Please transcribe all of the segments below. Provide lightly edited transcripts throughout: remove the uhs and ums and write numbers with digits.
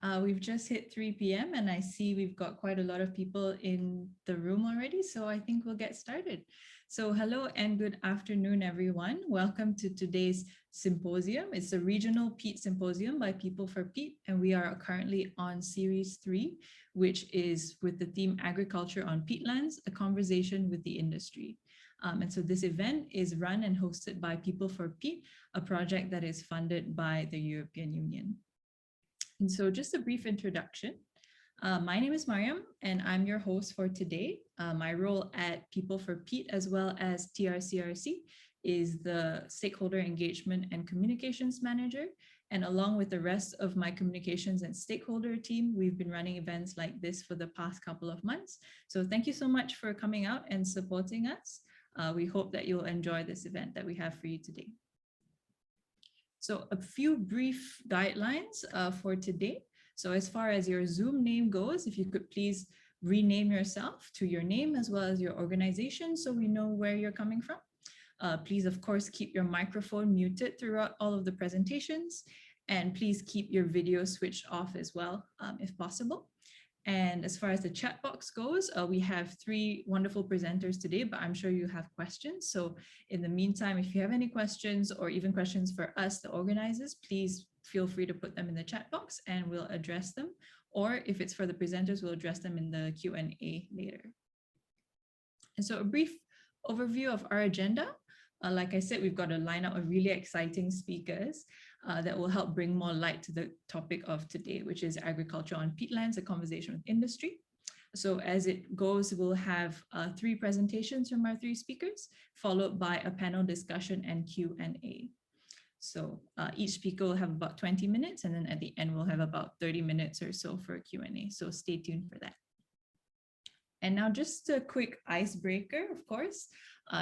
We've just hit 3 p.m. and I see we've got quite a lot of people in the room already, so I think we'll get started. So hello and good afternoon, everyone. Welcome to today's symposium. It's a regional peat symposium by People for Peat, and we are currently on series 3, which is with the theme Agriculture on Peatlands, a conversation with the industry. And so this event is run and hosted by People for Peat, a project that is funded by the European Union. And so just a brief introduction. My name is Mariam, and I'm your host for today. My role at People for Peat, as well as TRCRC, is the Stakeholder Engagement and Communications Manager. And along with the rest of my communications and stakeholder team, we've been running events like this for the past couple of months. So thank you so much for coming out and supporting us. We hope that you'll enjoy this event that we have for you today. So a few brief guidelines for today. So as far as your Zoom name goes, if you could please rename yourself to your name as well as your organization so we know where you're coming from. Please, of course, keep your microphone muted throughout all of the presentations, and please keep your video switched off as well, if possible. And as far as the chat box goes, we have 3 wonderful presenters today, but I'm sure you have questions. So in the meantime, if you have any questions or even questions for us, the organizers, please feel free to put them in the chat box and we'll address them. Or if it's for the presenters, we'll address them in the Q&A later. And so a brief overview of our agenda. Like I said, we've got a lineup of really exciting speakers that will help bring more light to the topic of today, which is agriculture on peatlands, a conversation with industry. So as it goes, we'll have 3 presentations from our 3 speakers, followed by a panel discussion and Q&A. So each speaker will have about 20 minutes, and then at the end, we'll have about 30 minutes or so for a Q&A. So stay tuned for that. And now just a quick icebreaker, of course,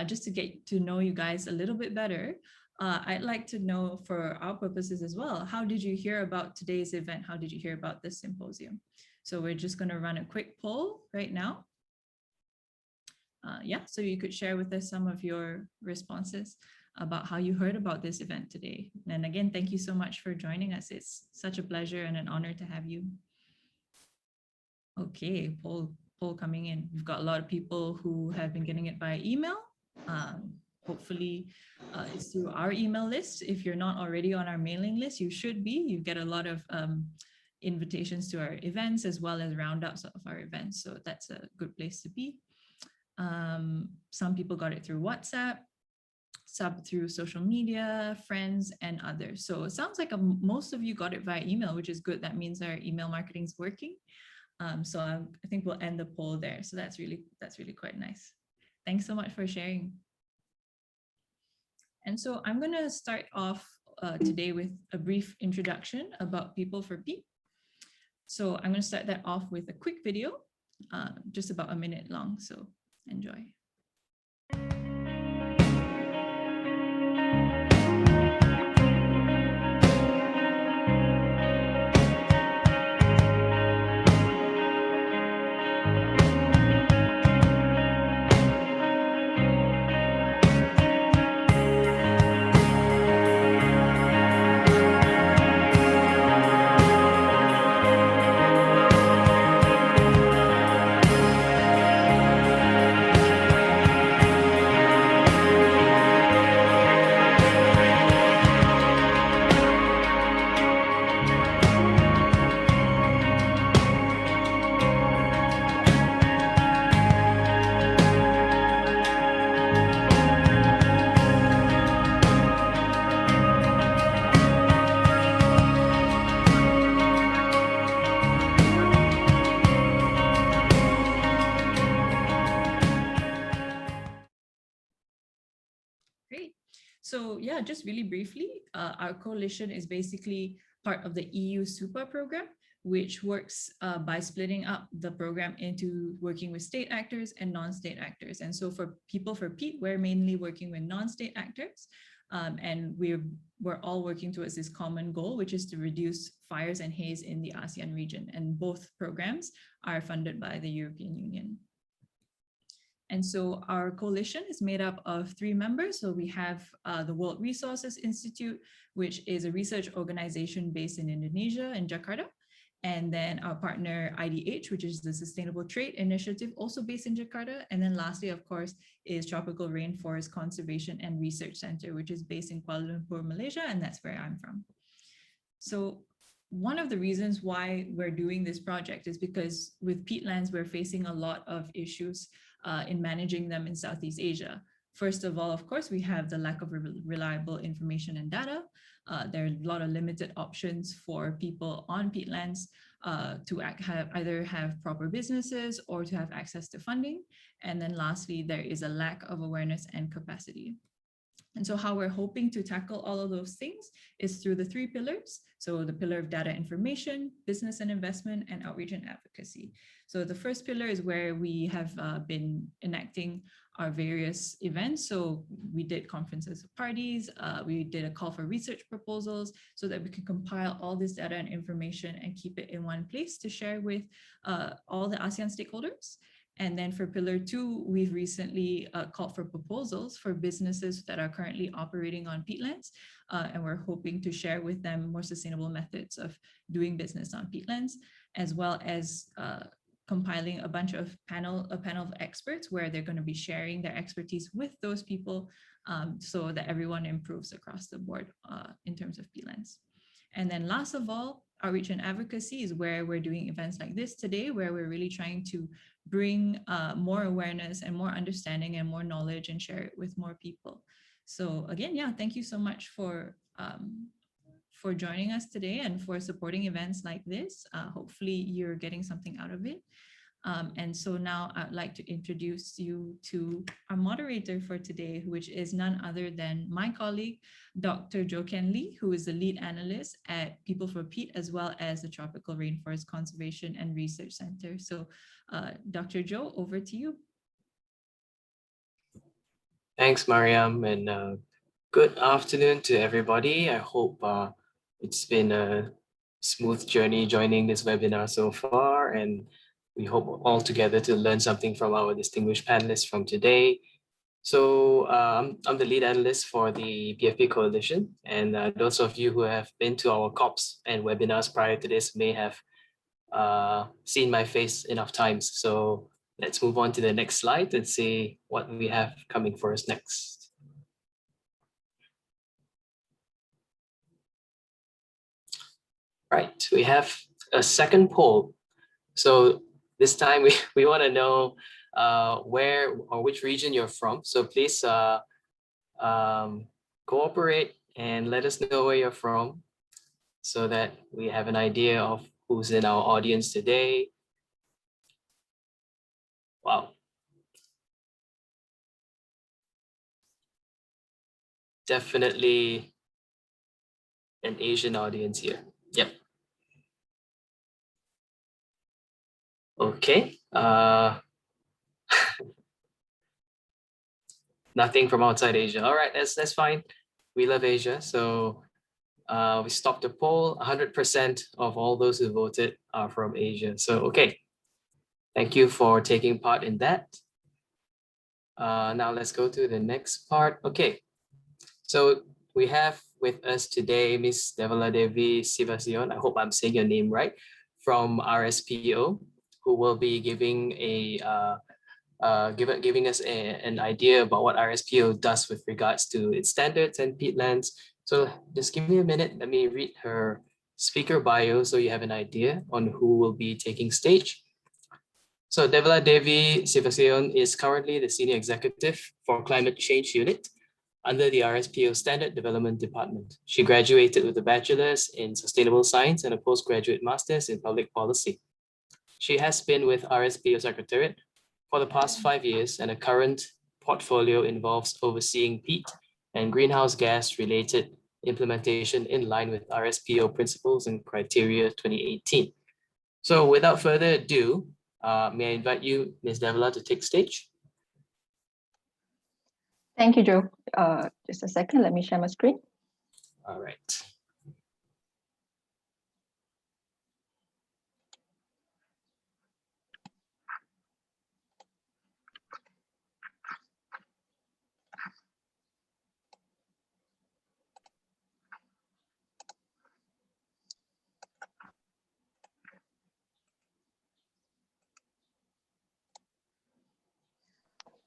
just to get to know you guys a little bit better. I'd like to know, for our purposes as well, how did you hear about today's event? How did you hear about this symposium? So we're just going to run a quick poll right now. Yeah, so you could share with us some of your responses about how you heard about this event today. And again, thank you so much for joining us. It's such a pleasure and an honor to have you. Okay, poll coming in. We've got a lot of people who have been getting it via email. Hopefully it's through our email list. If you're not already on our mailing list, you should be. You get a lot of invitations to our events as well as roundups of our events. So that's a good place to be. Some people got it through WhatsApp, some through social media, friends, and others. So it sounds like most of you got it via email, which is good. That means our email marketing is working. So I think we'll end the poll there. So that's really quite nice. Thanks so much for sharing. And so I'm going to start off today with a brief introduction about People for Peat. So I'm going to start that off with a quick video, just about a minute long. So enjoy. So yeah, just really briefly, our coalition is basically part of the EU SUPA program, which works by splitting up the program into working with state actors and non-state actors. And so for People for Peat, we're mainly working with non-state actors. And we're all working towards this common goal, which is to reduce fires and haze in the ASEAN region. And both programs are funded by the European Union. And so our coalition is made up of 3 members. So we have the World Resources Institute, which is a research organization based in Indonesia, in Jakarta. And then our partner IDH, which is the Sustainable Trade Initiative, also based in Jakarta. And then lastly, of course, is Tropical Rainforest Conservation and Research Center, which is based in Kuala Lumpur, Malaysia, and that's where I'm from. So one of the reasons why we're doing this project is because with peatlands, we're facing a lot of issues in managing them in Southeast Asia. First of all, of course, we have the lack of reliable information and data. There are a lot of limited options for people on peatlands to either have proper businesses or to have access to funding. And then lastly, there is a lack of awareness and capacity. And so how we're hoping to tackle all of those things is through the 3 pillars. So the pillar of data information, business and investment, and outreach and advocacy. So the first pillar is where we have been enacting our various events. So we did conferences, parties, we did a call for research proposals so that we can compile all this data and information and keep it in one place to share with all the ASEAN stakeholders. And then for pillar 2, we've recently called for proposals for businesses that are currently operating on peatlands. And we're hoping to share with them more sustainable methods of doing business on peatlands, as well as compiling a panel of experts where they're going to be sharing their expertise with those people so that everyone improves across the board in terms of peatlands. And then last of all, outreach and advocacy is where we're doing events like this today, where we're really trying to bring more awareness and more understanding and more knowledge and share it with more people. So again, yeah, thank you so much for joining us today and for supporting events like this. Hopefully you're getting something out of it. And so now I'd like to introduce you to our moderator for today, which is none other than my colleague, Dr. Jo Ken Lee, who is the lead analyst at People for Peat, as well as the Tropical Rainforest Conservation and Research Center. So Dr. Jo, over to you. Thanks, Mariam, and good afternoon to everybody. I hope it's been a smooth journey joining this webinar so far, and we hope all together to learn something from our distinguished panelists from today. So I'm the lead analyst for the PFP Coalition, and those of you who have been to our COPs and webinars prior to this may have seen my face enough times. So let's move on to the next slide and see what we have coming for us next. Right, we have a second poll. So this time we want to know where or which region you're from. So please cooperate and let us know where you're from so that we have an idea of who's in our audience today. Wow. Definitely an Asian audience here. Yep. Okay. Nothing from outside Asia. All right, that's fine. We love Asia. So we stopped the poll. 100% of all those who voted are from Asia. So, okay. Thank you for taking part in that. Now let's go to the next part. Okay. So we have with us today Ms Devaladevi Sivaceyon. I hope I'm saying your name right, from RSPO, who will be giving giving us an idea about what RSPO does with regards to its standards and peatlands. So just give me a minute. Let me read her speaker bio so you have an idea on who will be taking stage. So Devaladevi Sivaceyon is currently the Senior Executive for Climate Change Unit under the RSPO Standard Development Department. She graduated with a bachelor's in sustainable science and a postgraduate master's in public policy. She has been with RSPO Secretariat for the past 5 years, and her current portfolio involves overseeing peat and greenhouse gas related implementation in line with RSPO principles and criteria 2018. So without further ado, may I invite you, Ms. Devala, to take stage? Thank you, Joe. Just a second, let me share my screen. All right.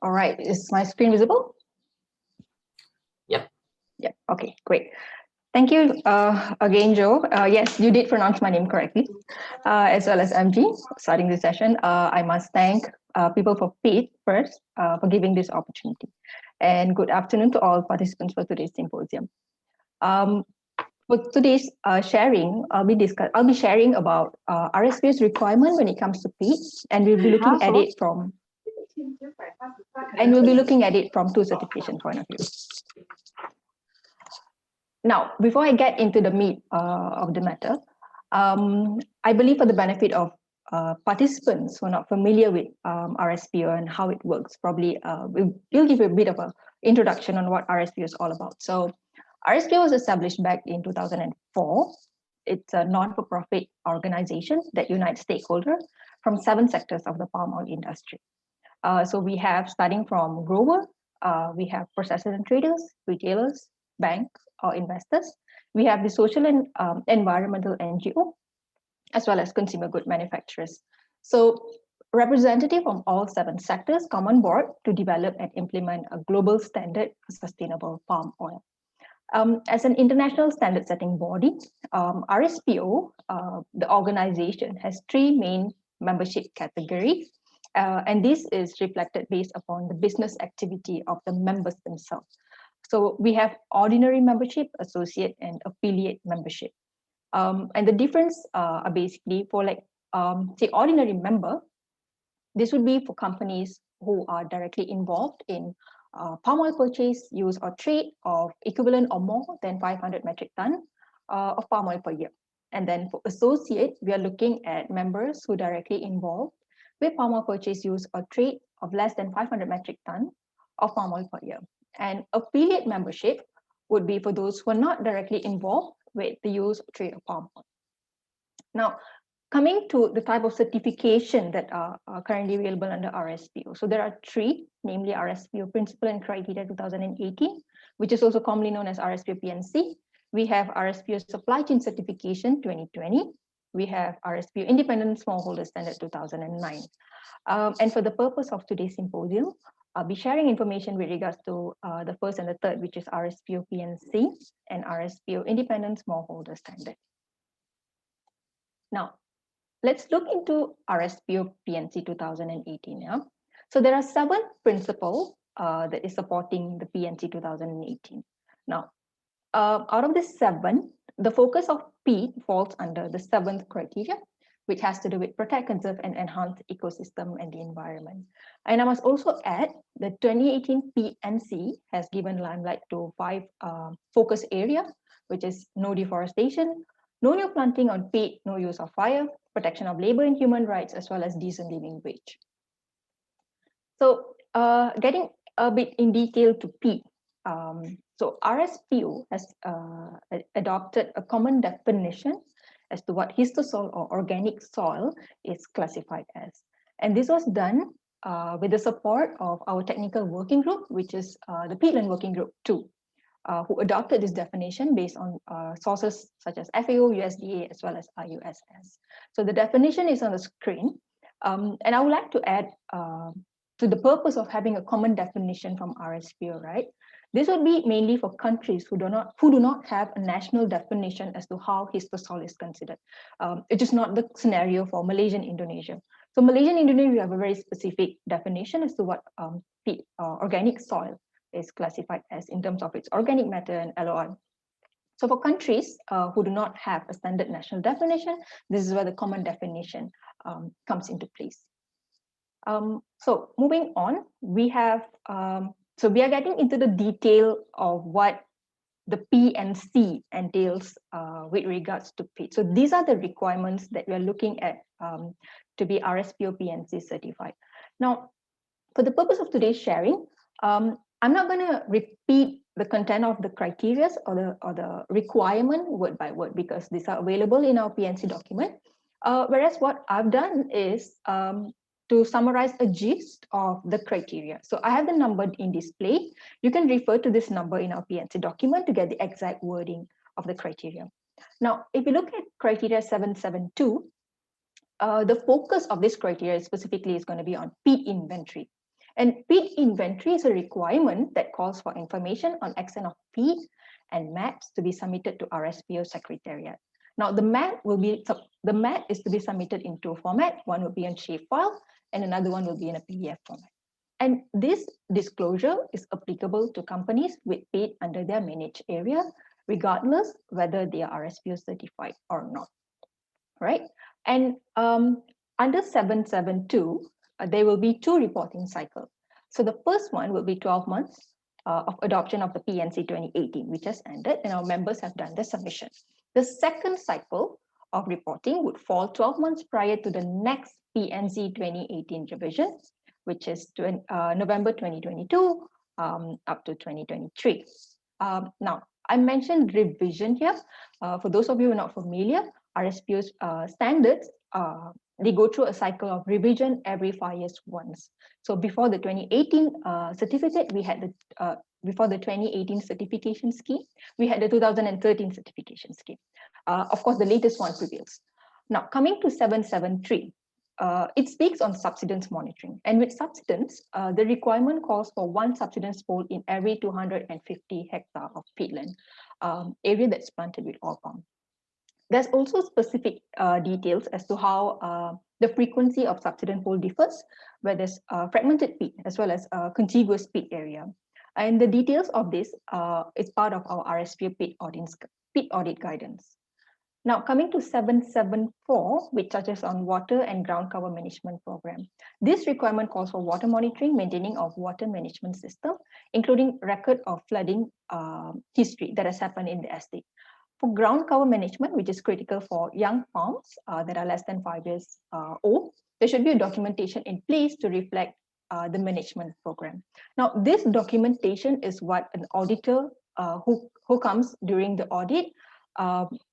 All right, is my screen visible? Yep. Yeah, okay, great. Thank you again, Joe. Yes, you did pronounce my name correctly, as well as MG. Starting this session, I must thank people for Peat first for giving this opportunity. And good afternoon to all participants for today's symposium. For today's sharing, I'll be sharing about RSPO's requirement when it comes to Peat, and we'll be looking at it from two certification point of view. Now, before I get into the meat of the matter, I believe for the benefit of participants who are not familiar with RSPO and how it works, probably we'll give you a bit of an introduction on what RSPO is all about. So RSPO was established back in 2004. It's a non-for-profit organization that unites stakeholders from 7 sectors of the palm oil industry. So we have, starting from grower, we have processors and traders, retailers, banks or investors. We have the social and environmental NGO, as well as consumer good manufacturers. So representatives from all 7 sectors come on board to develop and implement a global standard for sustainable palm oil. As an international standard setting body, RSPO, the organization, has 3 main membership categories. And this is reflected based upon the business activity of the members themselves. So we have ordinary membership, associate, and affiliate membership. And the difference are basically for say ordinary member, this would be for companies who are directly involved in palm oil purchase, use or trade of equivalent or more than 500 metric ton of palm oil per year. And then for associate, we are looking at members who directly involved with palm oil purchase, use or trade of less than 500 metric ton of palm oil per year. And affiliate membership would be for those who are not directly involved with the use or trade of palm oil. Now, coming to the type of certification that are currently available under RSPO. So there are 3, namely RSPO Principle and Criteria 2018, which is also commonly known as RSPO PNC. We have RSPO Supply Chain Certification 2020. We have RSPO Independent Smallholder Standard 2009. And for the purpose of today's symposium, I'll be sharing information with regards to the first and the third, which is RSPO PNC and RSPO Independent Smallholder Standard. Now, let's look into RSPO PNC 2018. Yeah? So there are 7 principles that is supporting the PNC 2018. Now, out of the 7, the focus of Peat falls under the 7th criteria, which has to do with protect, conserve, and enhance the ecosystem and the environment. And I must also add the 2018 PNC has given limelight to 5 focus areas, which is no deforestation, no new planting on peat, no use of fire, protection of labor and human rights, as well as decent living wage. So getting a bit in detail to peat. So RSPO has adopted a common definition as to what histosol or organic soil is classified as. And this was done with the support of our technical working group, which is the Peatland Working Group 2, who adopted this definition based on sources such as FAO, USDA, as well as IUSS. So the definition is on the screen. And I would like to add to the purpose of having a common definition from RSPO, right? This would be mainly for countries who do not have a national definition as to how histosol is considered. It is not the scenario for Malaysia and Indonesia. So Malaysia and Indonesia have a very specific definition as to what organic soil is classified as in terms of its organic matter and LOI. So for countries who do not have a standard national definition, this is where the common definition comes into place. So moving on, we have, so we are getting into the detail of what the P and C entails with regards to peat. So these are the requirements that we are looking at to be RSPO PNC certified. Now, for the purpose of today's sharing, I'm not going to repeat the content of the criteria or the requirement word by word because these are available in our PNC document. Whereas what I've done is to summarize a gist of the criteria. So I have the number in display. You can refer to this number in our PNC document to get the exact wording of the criteria. Now, if you look at criteria 772, the focus of this criteria specifically is going to be on peat inventory. And peat inventory is a requirement that calls for information on extent of peat and maps to be submitted to RSPO Secretariat. Now, the map is to be submitted in two formats. One will be in shapefile, and another one will be in a PDF format. And this disclosure is applicable to companies with peat under their managed area, regardless whether they are RSPO certified or not, right? And under 772, there will be two reporting cycles. So the first one will be 12 months of adoption of the PNC 2018, which has ended, and our members have done the submission. The second cycle of reporting would fall 12 months prior to the next PNC 2018 revision, which is November 2022 up to 2023. Now, I mentioned revision here. For those of you who are not familiar, RSPO's standards, they go through a cycle of revision every 5 years once. So before the 2018 certificate, we had the, before the 2018 certification scheme, we had the 2013 certification scheme. Of course, the latest one prevails. Now, coming to 773, it speaks on subsidence monitoring. And with subsidence, the requirement calls for one subsidence pole in every 250 hectare of peatland area that's planted with oil palm. There's also specific details as to how the frequency of subsidence pole differs, where there's fragmented peat as well as contiguous peat area. And the details of this is part of our RSPO peat audit guidance. Now, coming to 774, which touches on water and ground cover management program. This requirement calls for water monitoring, maintaining of water management system, including record of flooding history that has happened in the estate. For ground cover management, which is critical for young farms that are less than 5 years old, there should be a documentation in place to reflect the management program. Now, this documentation is what an auditor who comes during the audit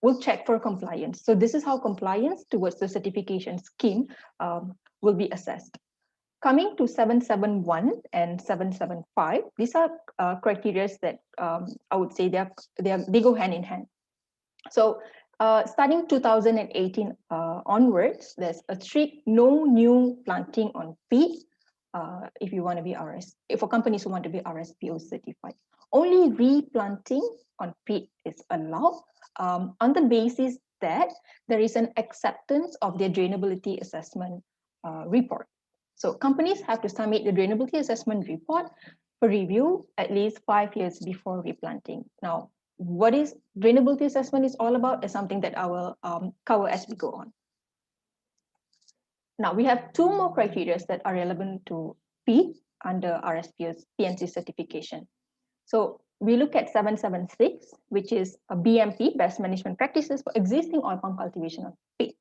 will check for compliance. So this is how compliance towards the certification scheme will be assessed. Coming to 771 and 775, these are criteria that I would say they go hand in hand. So starting 2018 onwards, there's a strict no new planting on peat if you want to be for companies who want to be RSPO certified. Only replanting on peat is allowed on the basis that there is an acceptance of their drainability assessment report. So companies have to submit the drainability assessment report for review at least 5 years before replanting. Now, what is drainability assessment is all about is something that I will cover as we go on. Now, we have two more criteria that are relevant to peat under RSPO's PNC certification. So we look at 776, which is a BMP, best management practices for existing oil palm cultivation of peat.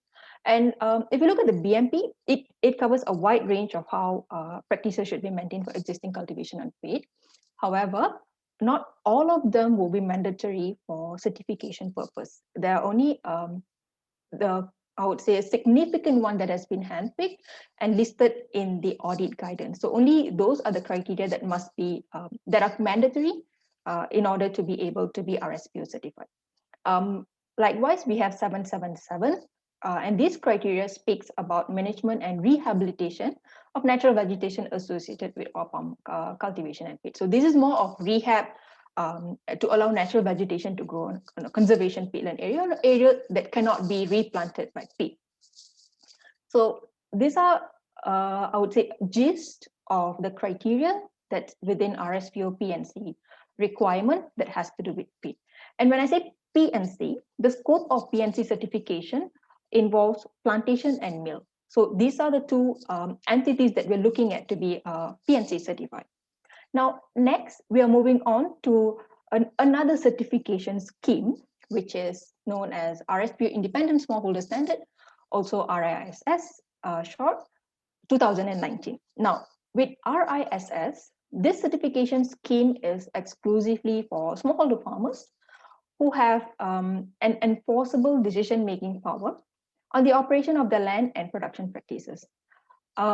And if you look at the BMP, it covers a wide range of how practices should be maintained for existing cultivation on peat. However, not all of them will be mandatory for certification purpose. There are only I would say a significant one that has been handpicked and listed in the audit guidance. So only those are the criteria that must be that are mandatory in order to be able to be RSPO certified. Likewise, we have 777, and this criteria speaks about management and rehabilitation of natural vegetation associated with oil palm cultivation and peat. So this is more of rehab to allow natural vegetation to grow on a conservation peatland area, or an area that cannot be replanted by peat. So these are, I would say, gist of the criteria that's within RSPO PNC requirement that has to do with peat. And when I say PNC, the scope of PNC certification involves plantation and mill. So these are the two entities that we're looking at to be PNC certified. Now, next, we are moving on to another certification scheme, which is known as RSPO Independent Smallholder Standard, also RISS, short, 2019. Now, with RISS, this certification scheme is exclusively for smallholder farmers who have an enforceable decision-making power on the operation of the land and production practices.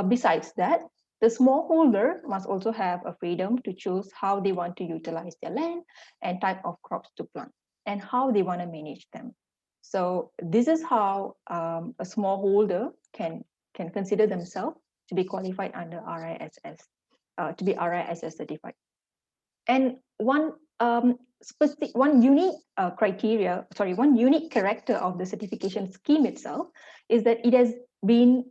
Besides that, the smallholder must also have a freedom to choose how they want to utilize their land and type of crops to plant and how they want to manage them. So this is how a smallholder can consider themselves to be qualified under RISS. to be RISS certified. And one unique one unique character of the certification scheme itself is that it has been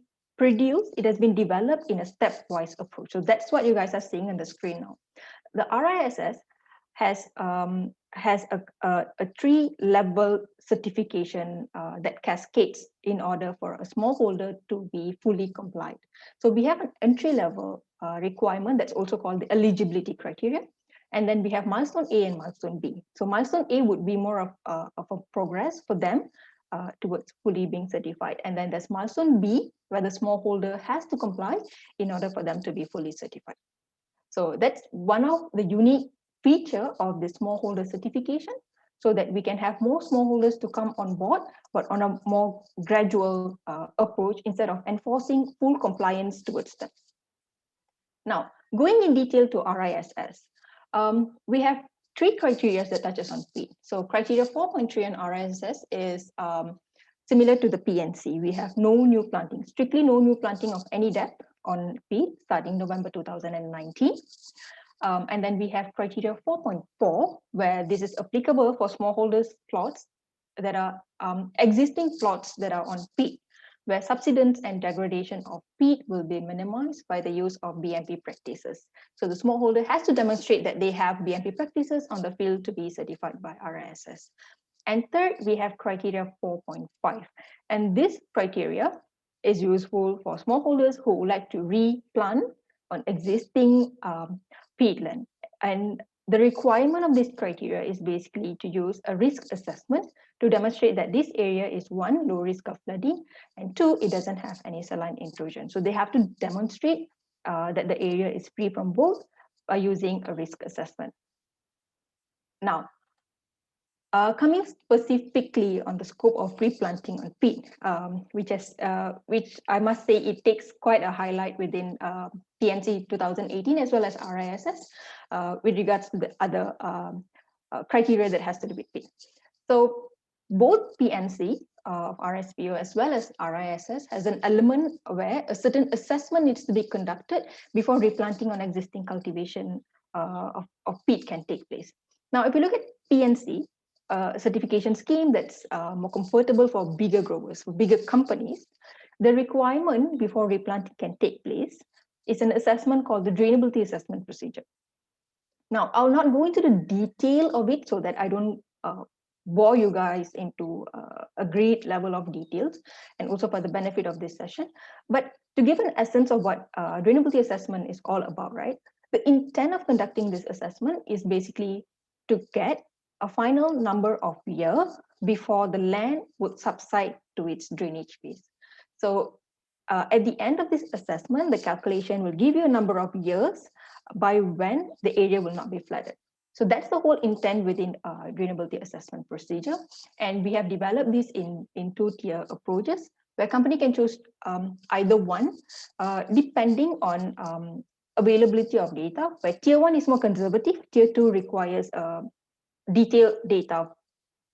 developed in a stepwise approach. So that's what you guys are seeing on the screen now. The RISS has a 3-level certification that cascades in order for a smallholder to be fully compliant. So we have an entry-level requirement that's also called the eligibility criteria. And then we have milestone A and milestone B. So milestone A would be more of a progress for them towards fully being certified. And then there's milestone B, where the smallholder has to comply in order for them to be fully certified. So that's one of the unique feature of the smallholder certification, so that we can have more smallholders to come on board, but on a more gradual approach instead of enforcing full compliance towards them. Now, going in detail to RISS, we have 3 criteria that touches on peat. So criteria 4.3 on RISS is similar to the PNC. We have no new planting, strictly no new planting of any depth on peat starting November 2019. And then we have criteria 4.4, where this is applicable for smallholders plots that are existing plots that are on peat, where subsidence and degradation of peat will be minimized by the use of BMP practices. So the smallholder has to demonstrate that they have BMP practices on the field to be certified by RISS. And third, we have criteria 4.5. And this criteria is useful for smallholders who would like to replant on existing peatland. And the requirement of this criteria is basically to use a risk assessment to demonstrate that this area is 1, low risk of flooding, and 2, it doesn't have any saline intrusion. So they have to demonstrate that the area is free from both by using a risk assessment. Now, coming specifically on the scope of replanting on peat, which I must say it takes quite a highlight within PNC 2018 as well as RISS with regards to the other criteria that has to do with peat. So both PNC of RSPO as well as RISS has an element where a certain assessment needs to be conducted before replanting on existing cultivation of peat can take place. Now, if you look at PNC, certification scheme that's more comfortable for bigger growers, for bigger companies, the requirement before replanting can take place is an assessment called the drainability assessment procedure. Now, I'll not go into the detail of it so that I don't bore you guys into a great level of details, and also for the benefit of this session. But to give an essence of what drainability assessment is all about, right? The intent of conducting this assessment is basically to get a final number of years before the land would subside to its drainage phase. So at the end of this assessment, the calculation will give you a number of years by when the area will not be flooded. So that's the whole intent within drainability assessment procedure. And we have developed this in 2-tier approaches, where company can choose either one, depending on availability of data, where tier 1 is more conservative, tier 2 requires detailed data,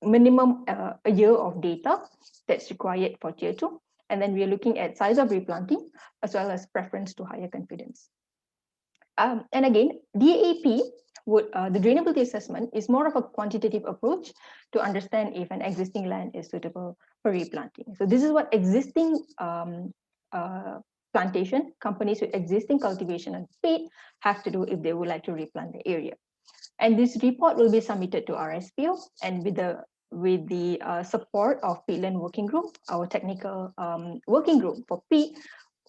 minimum a year of data that's required for tier 2. And then we are looking at size of replanting as well as preference to higher confidence. And again, DAP, the drainability assessment is more of a quantitative approach to understand if an existing land is suitable for replanting. So this is what existing plantation companies with existing cultivation and peat have to do if they would like to replant the area. And this report will be submitted to RSPO, and with the support of Peatland Working Group, our technical working group for peat,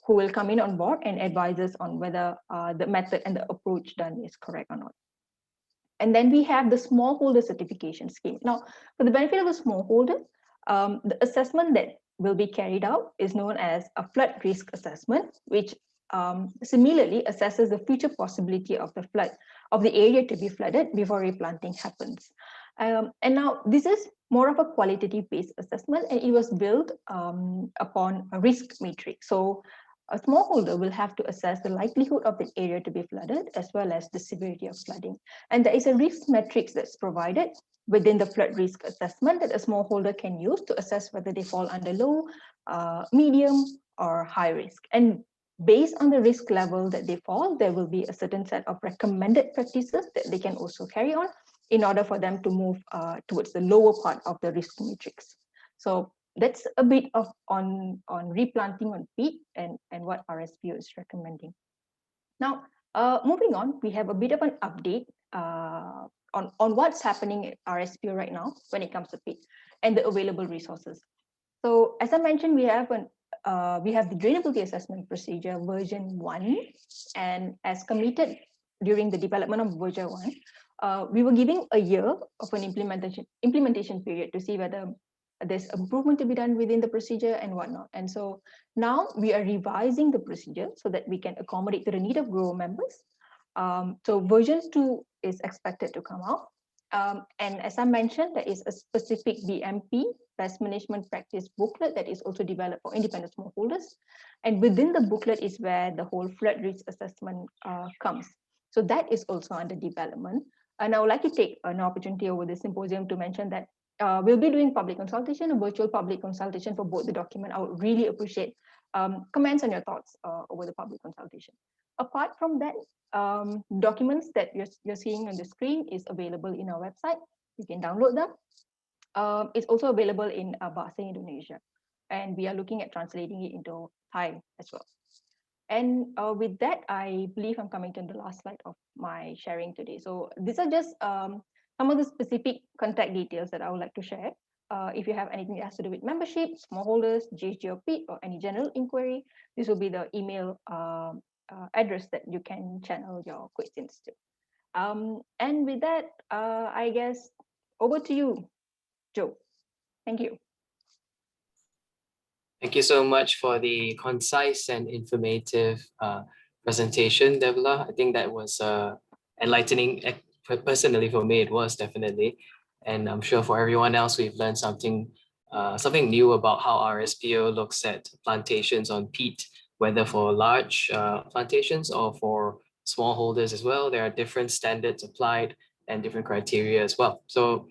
who will come in on board and advise us on whether the method and the approach done is correct or not. And then we have the smallholder certification scheme. Now, for the benefit of the smallholder, the assessment that will be carried out is known as a flood risk assessment, which similarly assesses the future possibility of the flood of the area to be flooded before replanting happens. And now this is more of a qualitative based assessment, and it was built upon a risk matrix. So a smallholder will have to assess the likelihood of the area to be flooded as well as the severity of flooding. And there is a risk matrix that's provided within the flood risk assessment that a smallholder can use to assess whether they fall under low, medium, or high risk. And based on the risk level that they fall, there will be a certain set of recommended practices that they can also carry on in order for them to move towards the lower part of the risk matrix. So that's a bit of on replanting on peat and what RSPO is recommending. Now, moving on, we have a bit of an update on what's happening at RSPO right now when it comes to peat and the available resources. So as I mentioned, we have the drainability assessment procedure version 1, and as committed during the development of version 1, we were giving a year of an implementation period to see whether there's improvement to be done within the procedure and whatnot. And so now we are revising the procedure so that we can accommodate to the need of grower members. So version 2 is expected to come out. And as I mentioned, there is a specific BMP, Pest Management Practice booklet, that is also developed for independent smallholders. And within the booklet is where the whole flood risk assessment comes. So that is also under development. And I would like to take an opportunity over the symposium to mention that we'll be doing public consultation, a virtual public consultation for both the document. I would really appreciate comments and your thoughts over the public consultation. Apart from that, documents that you're seeing on the screen is available in our website. You can download them. It's also available in Bahasa Indonesia, and we are looking at translating it into Thai as well. And with that, I believe I'm coming to the last slide of my sharing today. So these are just some of the specific contact details that I would like to share. If you have anything that has to do with membership, smallholders, GHG or peat, or any general inquiry, this will be the email address that you can channel your questions to. And with that, I guess over to you, Joe. Thank you. Thank you so much for the concise and informative presentation, Devla. I think that was enlightening. Personally, for me, it was definitely. And I'm sure for everyone else, we've learned something new about how RSPO looks at plantations on peat, whether for large plantations or for smallholders as well. There are different standards applied and different criteria as well. So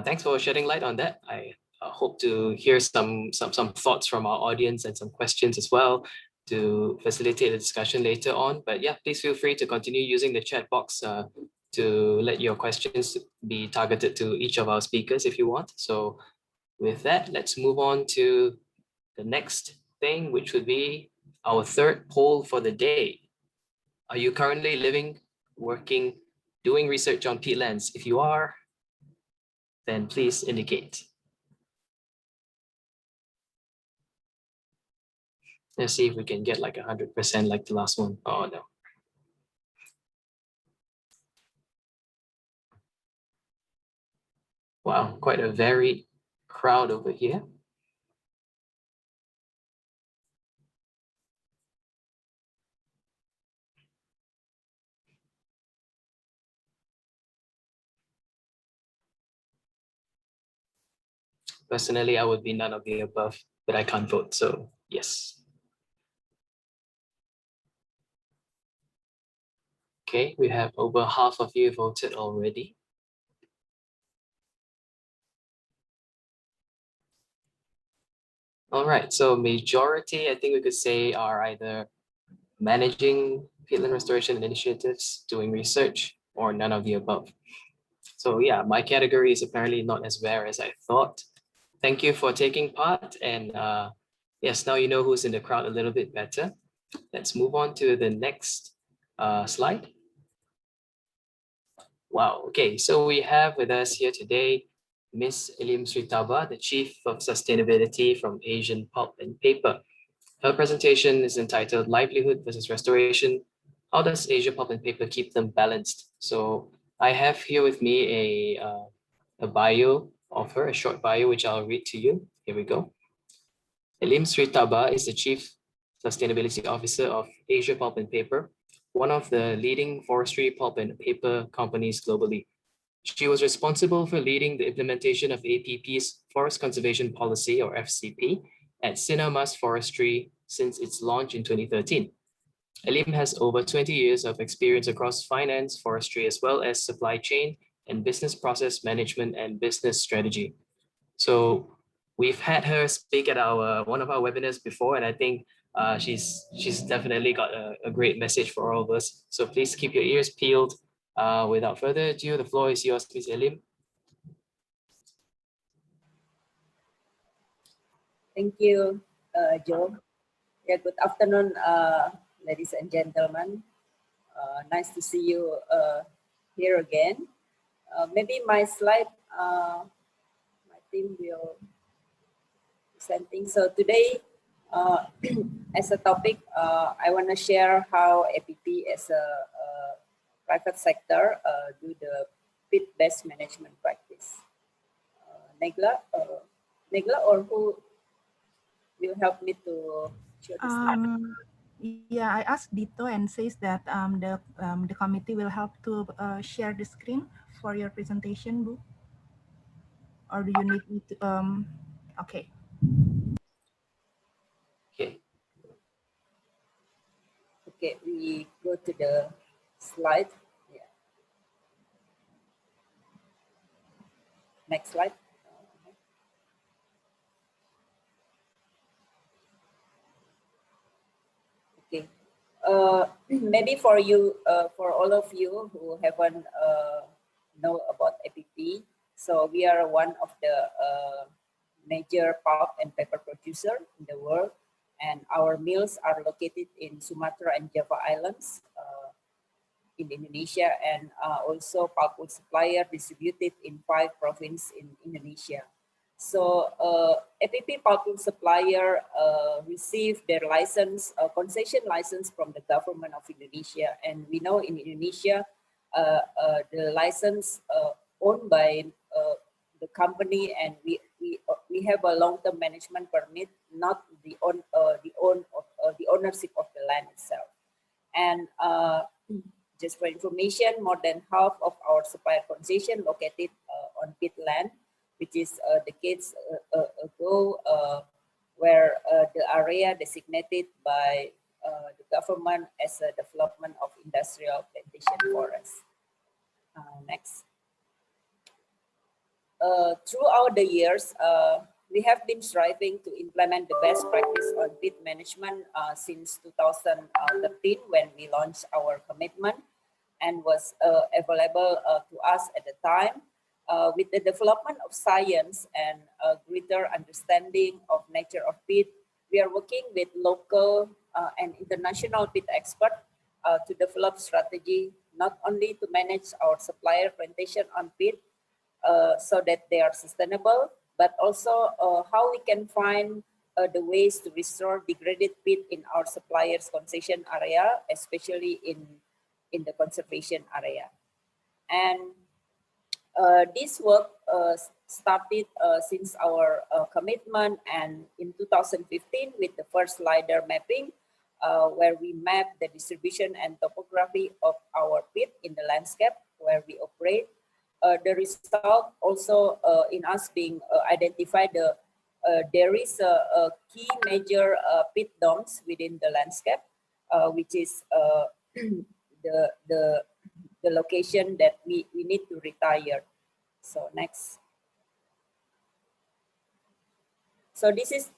thanks for shedding light on that. I hope to hear some thoughts from our audience and some questions as well to facilitate the discussion later on. But yeah, please feel free to continue using the chat box to let your questions be targeted to each of our speakers if you want. So with that, let's move on to the next thing, which would be our third poll for the day. Are you currently living, working, doing research on peatlands? If you are, then please indicate. Let's see if we can get like 100% like the last one. Oh no. Wow, quite a varied crowd over here. Personally, I would be none of the above, but I can't vote, so yes. Okay, we have over half of you voted already. All right, so majority, I think we could say, are either managing peatland restoration initiatives, doing research, or none of the above. So yeah, my category is apparently not as rare as I thought. Thank you for taking part. And yes, now you know who's in the crowd a little bit better. Let's move on to the next slide. Wow, okay, so we have with us here today Ms Elim Sritaba, the Chief of Sustainability from Asian Pulp and Paper. Her presentation is entitled Livelihood versus Restoration. How does Asia Pulp and Paper keep them balanced? So I have here with me a bio of her, a short bio, which I'll read to you. Here we go. Elim Sritaba is the Chief Sustainability Officer of Asia Pulp and Paper, one of the leading forestry pulp and paper companies globally. She was responsible for leading the implementation of APP's Forest Conservation Policy, or FCP, at Sinarmas Forestry since its launch in 2013. Elim has over 20 years of experience across finance, forestry, as well as supply chain and business process management and business strategy. So we've had her speak at one of our webinars before, and I think She's definitely got a great message for all of us. So please keep your ears peeled. Without further ado, the floor is yours, Ms. Elim. Thank you, Joe. Yeah, good afternoon, ladies and gentlemen. Nice to see you here again. Maybe my slide, my team will presenting. So today, as a topic, I want to share how APP as a private sector do the peat-based management practice. Negla, or who will help me to show this slide? Yeah, I asked Dito and says that the committee will help to share the screen for your presentation, Bu. Or do you need me to? Okay. Okay. Okay, we go to the slide. Yeah. Next slide. Okay. Maybe for you, for all of you who haven't know about APP, so we are one of the major pulp and paper producer in the world, and our mills are located in Sumatra and Java Islands in Indonesia, and also pulpwood supplier distributed in 5 provinces in Indonesia. So APP pulpwood supplier received their license, concession license from the government of Indonesia. And we know in Indonesia, the license owned by the company, and we have a long-term management permit, not the ownership of the land itself. And just for information, more than half of our supplier concession located on peatland, which is decades ago, where the area designated by the government as a development of industrial plantation forest. Next. Throughout the years, we have been striving to implement the best practice on peat management since 2013, when we launched our commitment and was available to us at the time. With the development of science and a greater understanding of nature of peat, we are working with local and international peat experts to develop strategy, not only to manage our supplier plantation on peat so that they are sustainable, but also how we can find the ways to restore degraded peat in our suppliers' concession area, especially in the conservation area. And this work started since our commitment, and in 2015 with the first LiDAR mapping, where we mapped the distribution and topography of our peat in the landscape where we operate. The result also in us being identified, there is a key major peat domes within the landscape, which is the location that we need to retire. So next. So this is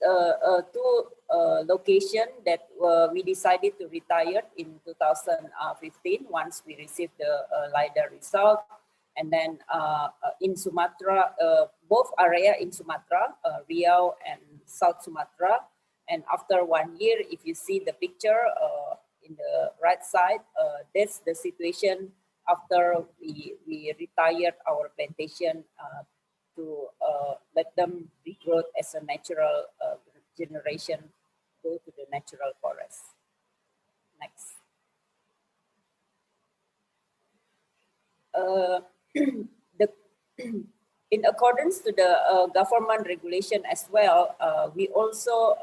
two location that we decided to retire in 2015 once we received the LiDAR result. And then in Sumatra, both area in Sumatra, Riau and South Sumatra. And after 1 year, if you see the picture in the right side, that's the situation after we retired our plantation to let them regrow as a natural generation, go to the natural forest. Next. In accordance to the government regulation as well, we also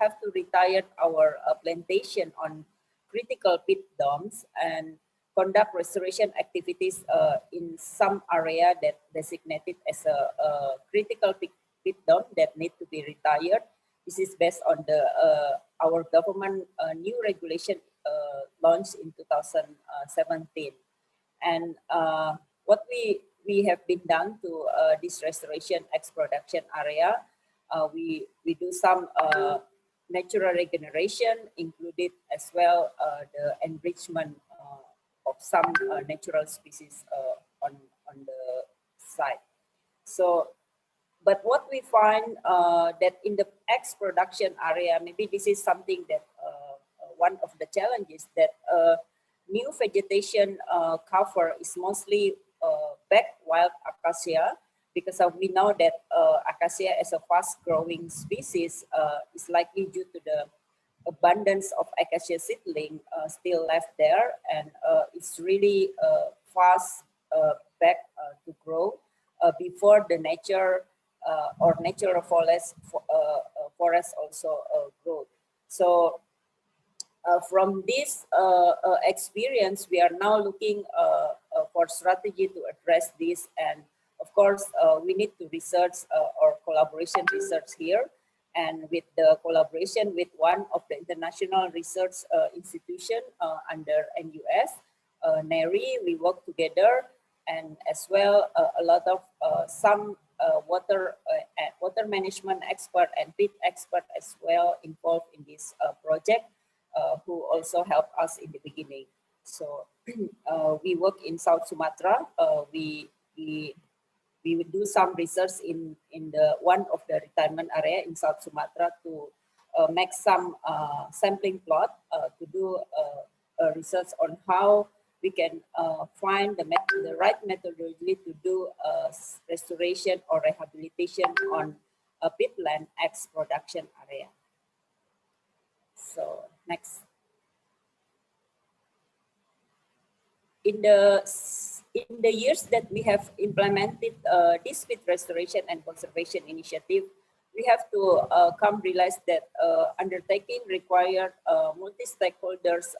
have to retire our plantation on critical peat domes and conduct restoration activities in some area that designated as a critical peat dome that need to be retired. This is based on the our government new regulation launched in 2017. And what we have been done to this restoration ex-production area, we do some natural regeneration, included as well the enrichment of some natural species on the site. So, but what we find that in the X production area, maybe this is something that one of the challenges, that new vegetation cover is mostly back wild acacia, because we know that acacia as a fast growing species is likely due to the abundance of acacia seedling still left there, and it's really fast back to grow before the nature or natural forest also grow. So from this experience, we are now looking for strategy to address this, and of course we need to research or collaboration research here. And with the collaboration with one of the international research institution under NUS, NERI, we work together, and as well a lot of some water management expert and peat expert as well involved in this project, who also helped us in the beginning. So we work in South Sumatra. We would do some research in the one of the retirement area in South Sumatra to make some sampling plot to do research on how we can find the right methodology to do restoration or rehabilitation on a peatland X production area. So next. In the years that we have implemented this peat restoration and conservation initiative, we have to come realize that undertaking required multi-stakeholders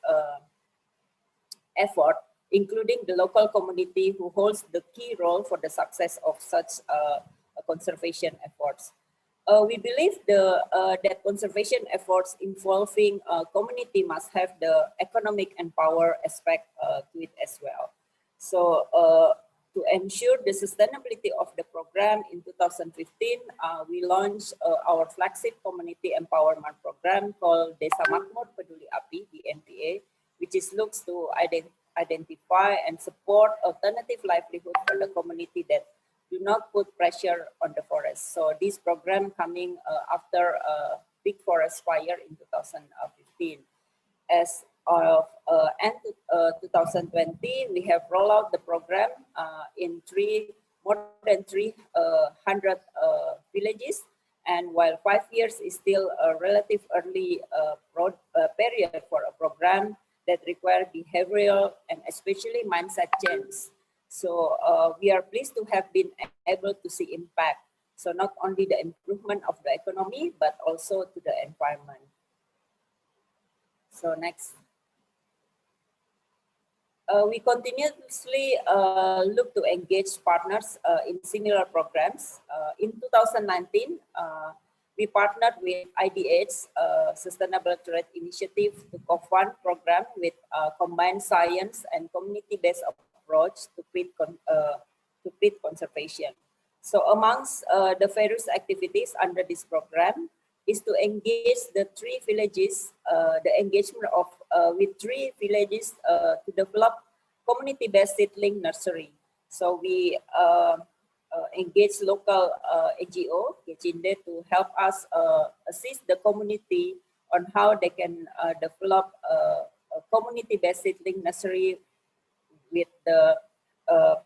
effort, including the local community who holds the key role for the success of such conservation efforts. We believe that conservation efforts involving community must have the economic and power aspect to it as well. So to ensure the sustainability of the program in 2015, we launched our flagship community empowerment program called Desa Makmur Peduli Api, DMPA, which looks to identify and support alternative livelihood for the community that do not put pressure on the forest. So this program coming after a big forest fire in 2015. As of end 2020, we have rolled out the program in more than 300 villages. And while 5 years is still a relative early period for a program that require behavioral and especially mindset change. So we are pleased to have been able to see impact. So not only the improvement of the economy, but also to the environment. So next. We continuously look to engage partners in similar programs. In 2019, we partnered with IDH, Sustainable Trade Initiative, to co-fund program with combined science and community-based approach to peat conservation. So amongst the various activities under this program is to engage the 3 villages, the engagement of with 3 villages to develop community-based seedling nursery. So we engage local NGO, Gecinde, to help us assist the community on how they can develop a community-based seedling nursery with the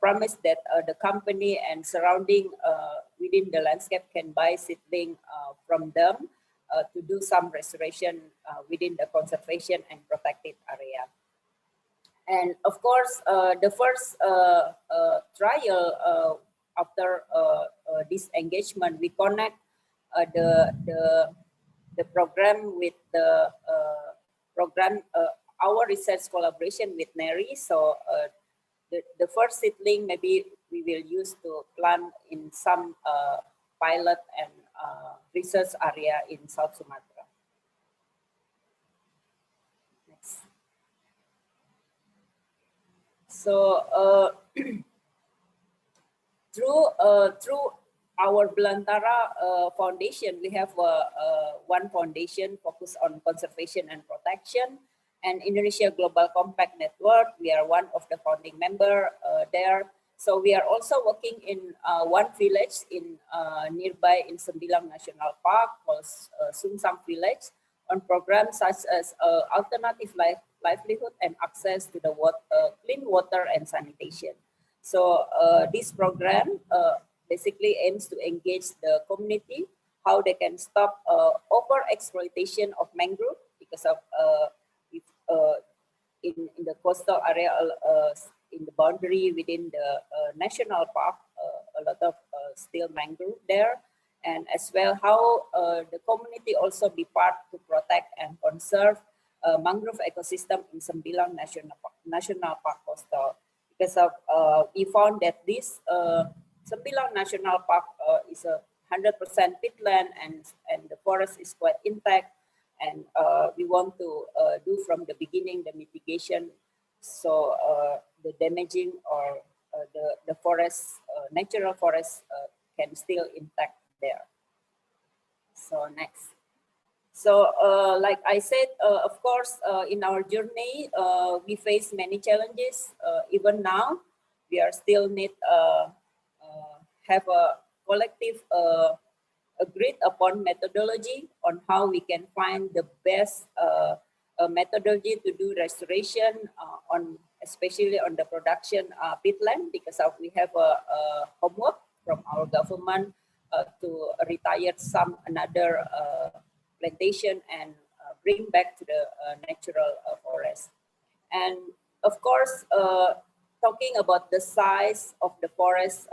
promise that the company and surrounding within the landscape can buy seedling from them to do some restoration within the conservation and protected area. And of course, the first trial after this engagement, we connect the program with the program, our research collaboration with NERI. So the first seedling maybe we will use to plant in some pilot and research area in South Sumatra. Next. So through our Belantara Foundation, we have one foundation focused on conservation and protection, and Indonesia Global Compact Network. We are one of the founding member there. So we are also working in one village in nearby in Sembilang National Park called Sungsang Village on programs such as alternative livelihood and access to the clean water and sanitation. So this program basically aims to engage the community, how they can stop over-exploitation of mangrove because of in the coastal area, in the boundary within the national park, a lot of still mangrove there, and as well how the community also be part to protect and conserve mangrove ecosystem in Sembilang National Park coastal. Because of we found that this Sembilang National Park is a 100% peatland, and the forest is quite intact, and we want to do from the beginning the mitigation, so the damaging or the forest, natural forest can still intact there. So next. So like I said, of course, in our journey, we face many challenges. Even now, we are still need have a collective agreed upon methodology on how we can find the best methodology to do restoration on, especially on the production peatland, because we have a homework from our government to retire some another plantation and bring back to the natural forest. And of course, talking about the size of the forest,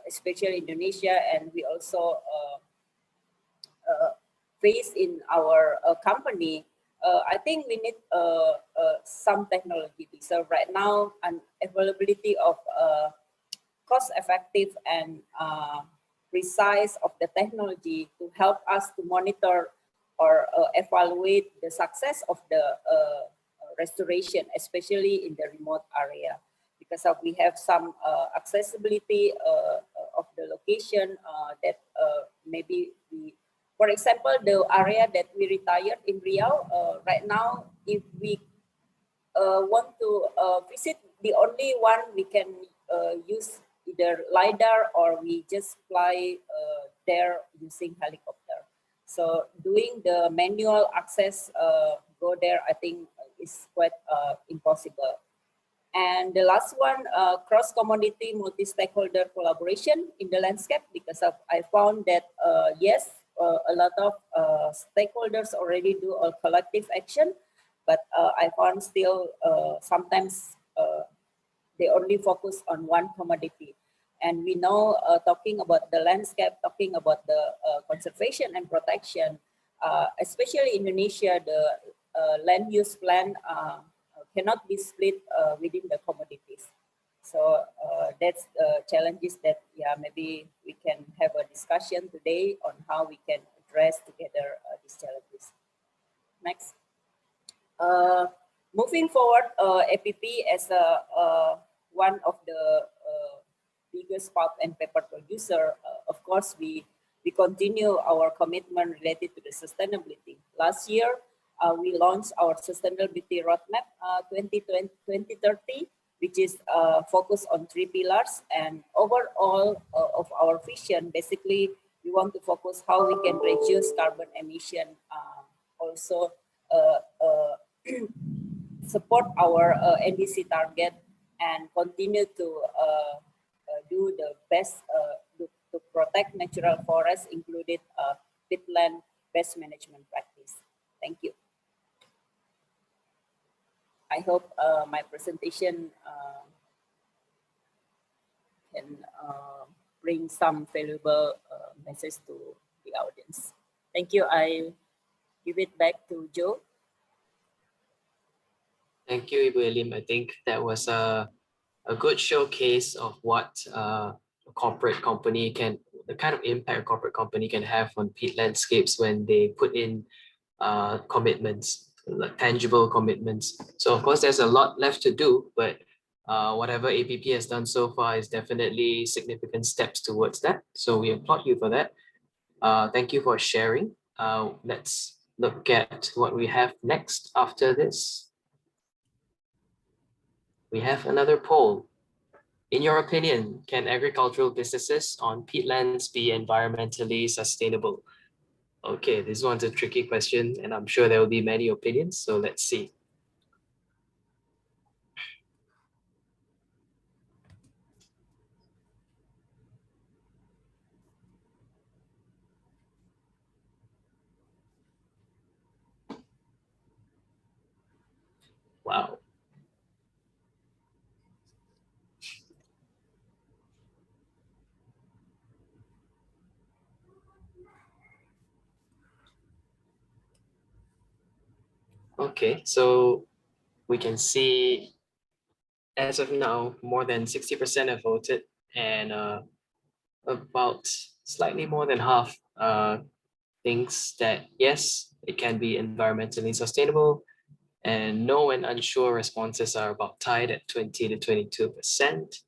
especially Indonesia, and we also face in our company, I think we need some technology. So right now, an availability of cost-effective and precise of the technology to help us to monitor or evaluate the success of the restoration, especially in the remote area, because we have some accessibility of the location that maybe we, for example, the area that we retired in Riau, right now, if we want to visit, the only one we can use either LiDAR or we just fly there using helicopter. So doing the manual access, go there, I think is quite impossible. And the last one, cross-community multi-stakeholder collaboration in the landscape, because I found that, yes, a lot of stakeholders already do a collective action, but I found still sometimes they only focus on one commodity. And we know, talking about the landscape, talking about the conservation and protection, especially in Indonesia, the land use plan cannot be split within the commodities. So that's challenges that, yeah, maybe we can have a discussion today on how we can address together these challenges. Next. Moving forward, APP as one of the biggest pulp and paper producer, of course, we continue our commitment related to the sustainability. Last year, we launched our sustainability roadmap 2030, which is focused on 3 pillars. And overall of our vision, basically, we want to focus how we can reduce carbon emission, also support our NDC target, and continue to do the best to protect natural forests, included peatland best management practice. Thank you. I hope my presentation can bring some valuable message to the audience. Thank you. I give it back to Joe. Thank you, Ibu Elim. I think that was a good showcase of what a corporate company can, the kind of impact a corporate company can have on peat landscapes when they put in commitments, like tangible commitments. So of course, there's a lot left to do, but Whatever APP has done so far is definitely significant steps towards that. So we applaud you for that. Thank you for sharing. Let's look at what we have next after this. We have another poll. In your opinion, can agricultural businesses on peatlands be environmentally sustainable? Okay, this one's a tricky question, and I'm sure there will be many opinions, so let's see. Wow. Okay, so we can see as of now, more than 60% have voted, and about slightly more than half thinks that yes, it can be environmentally sustainable, and no and unsure responses are about tied at 20 to 22%.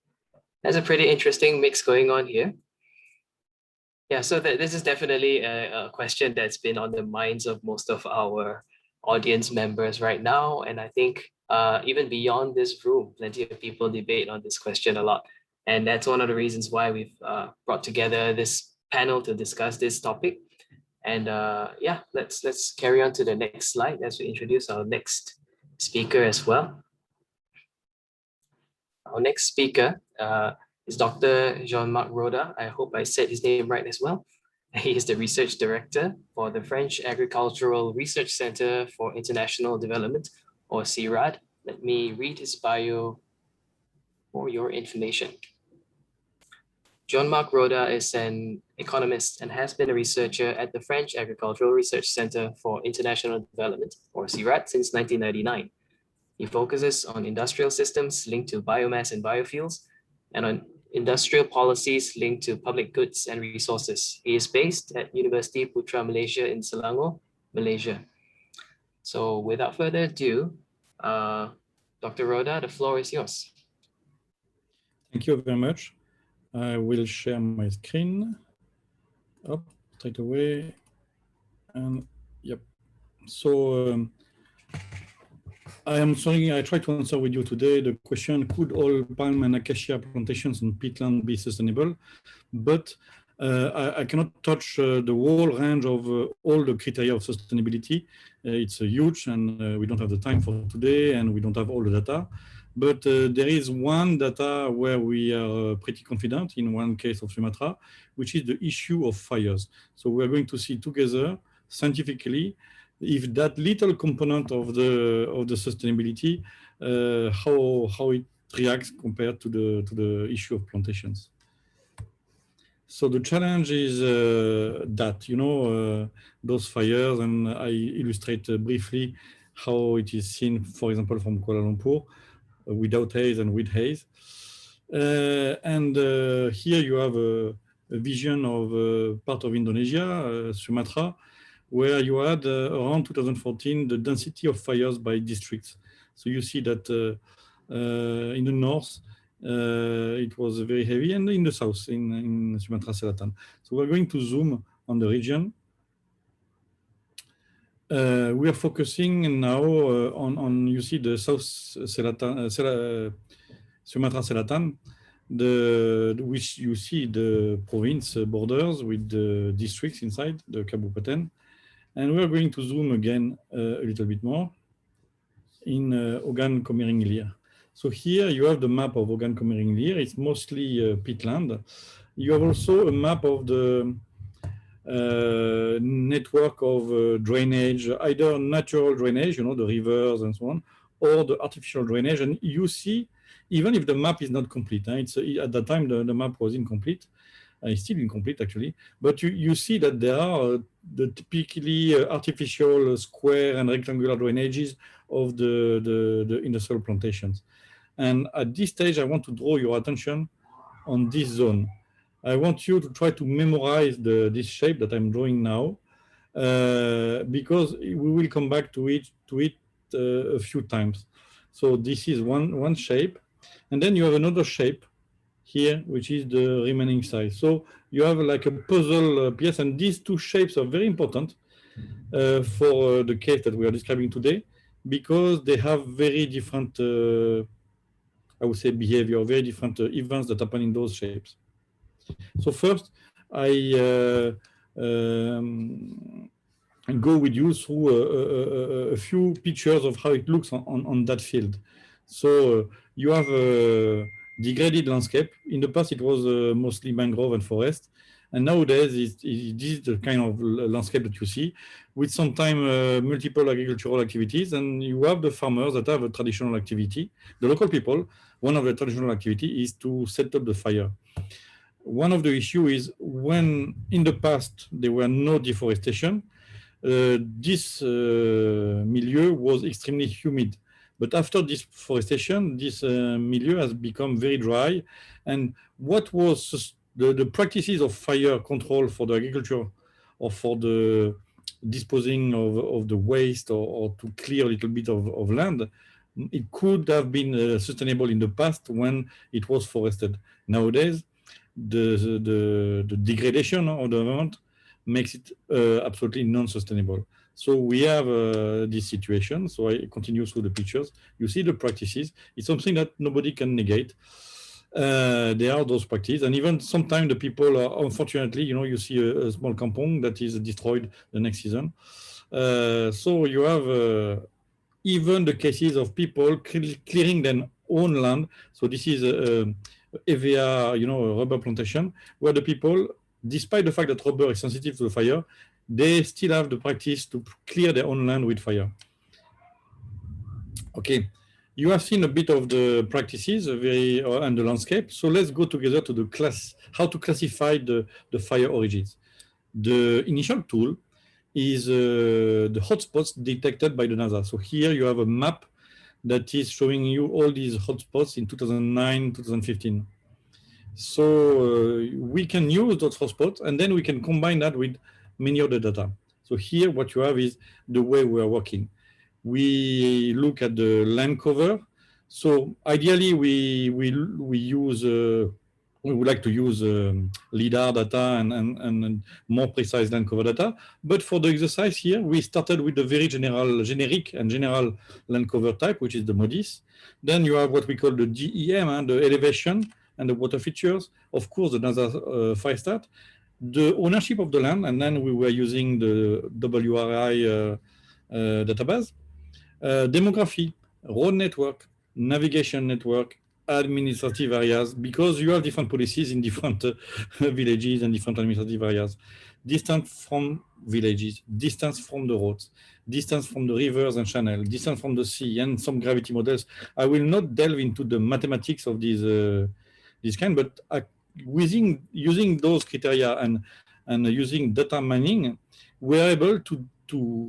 That's a pretty interesting mix going on here. Yeah, so this is definitely a question that's been on the minds of most of our audience members right now. And I think even beyond this room, plenty of people debate on this question a lot. And that's one of the reasons why we've brought together this panel to discuss this topic. And yeah, let's carry on to the next slide as we introduce our next speaker as well. Our next speaker is Dr. Jean-Marc Roda. I hope I said his name right as well. He is the research director for the French Agricultural Research Center for International Development, or CIRAD. Let me read his bio for your information. Jean-Marc Roda is an economist and has been a researcher at the French Agricultural Research Center for International Development, or CIRAD, since 1999. He focuses on industrial systems linked to biomass and biofuels, and on industrial policies linked to public goods and resources. He is based at University Putra Malaysia in Selangor, Malaysia. So without further ado, Dr. Roda, the floor is yours. Thank you very much. I will share my screen. Up, straight away. And yep. So I am sorry, I try to answer with you today the question, could all palm and acacia plantations in peatland be sustainable? But I cannot touch the whole range of all the criteria of sustainability. It's huge, and we don't have the time for today, and we don't have all the data. But there is one data where we are pretty confident in one case of Sumatra, which is the issue of fires. So we're going to see together, scientifically, if that little component of the sustainability, how it reacts compared to the issue of plantations. So the challenge is that, you know, those fires, and I illustrate briefly how it is seen, for example, from Kuala Lumpur, without haze and with haze. And here you have a vision of part of Indonesia, Sumatra, where you had around 2014 the density of fires by districts. So you see that in the north, it was very heavy, and in the south, in Sumatra Selatan. So we're going to zoom on the region. We are focusing now on you see the South Selatan, Sumatra Selatan, which you see the province borders with the districts inside, the Kabupaten. And we're going to zoom again a little bit more in Ogan Komering Ilir. So here you have the map of Ogan Komering Ilir. It's mostly peatland. You have also a map of the network of drainage, either natural drainage, you know, the rivers and so on, or the artificial drainage. And you see, even if the map is not complete, it's at that time the map was incomplete. It's still incomplete actually, but you see that there are the typically artificial square and rectangular drainages of the industrial plantations. And at this stage, I want to draw your attention on this zone. I want you to try to memorize this shape that I'm drawing now, because we will come back to it a few times. So this is one shape. And then you have another shape here, which is the remaining size. So you have like a puzzle piece, and these two shapes are very important for the case that we are describing today, because they have very different, I would say, behavior, very different events that happen in those shapes. So first, I go with you through a few pictures of how it looks on that field. So you have a degraded landscape. In the past, it was mostly mangrove and forest. And nowadays, this is the kind of landscape that you see, with sometimes multiple agricultural activities. And you have the farmers that have a traditional activity. The local people, one of the traditional activity is to set up the fire. One of the issues is when in the past there were no deforestation, this milieu was extremely humid. But after deforestation, this milieu has become very dry. And what was the practices of fire control for the agriculture or for the disposing of the waste, or to clear a little bit of land, it could have been sustainable in the past when it was forested. Nowadays, the degradation of the environment makes it absolutely non-sustainable. So we have this situation. So I continue through the pictures. You see the practices. It's something that nobody can negate. There are those practices, and even sometimes the people are, unfortunately, you see a small kampong that is destroyed the next season. So you have even the cases of people clearing their own land. So this is EVA, a rubber plantation, where the people, despite the fact that rubber is sensitive to the fire, they still have the practice to clear their own land with fire. Okay, you have seen a bit of the practices and the landscape. So let's go together to the how to classify the fire origins. The initial tool is the hotspots detected by the NASA. So here you have a map that is showing you all these hotspots in 2009, 2015. So we can use those hotspots, and then we can combine that with many other data. So here what you have is the way we are working. We look at the land cover. So ideally we use we would like to use LIDAR data and more precise land cover data. But for the exercise here, we started with the very generic land cover type, which is the MODIS. Then you have what we call the GEM, the elevation and the water features. Of course, the NASA FireStat, the ownership of the land, and then we were using the WRI database, demography, road network, navigation network, administrative areas, because you have different policies in different villages and different administrative areas. Distance from villages, distance from the roads, distance from the rivers and channels, distance from the sea, and some gravity models. I will not delve into the mathematics of these this kind, but using those criteria and using data mining, we're able to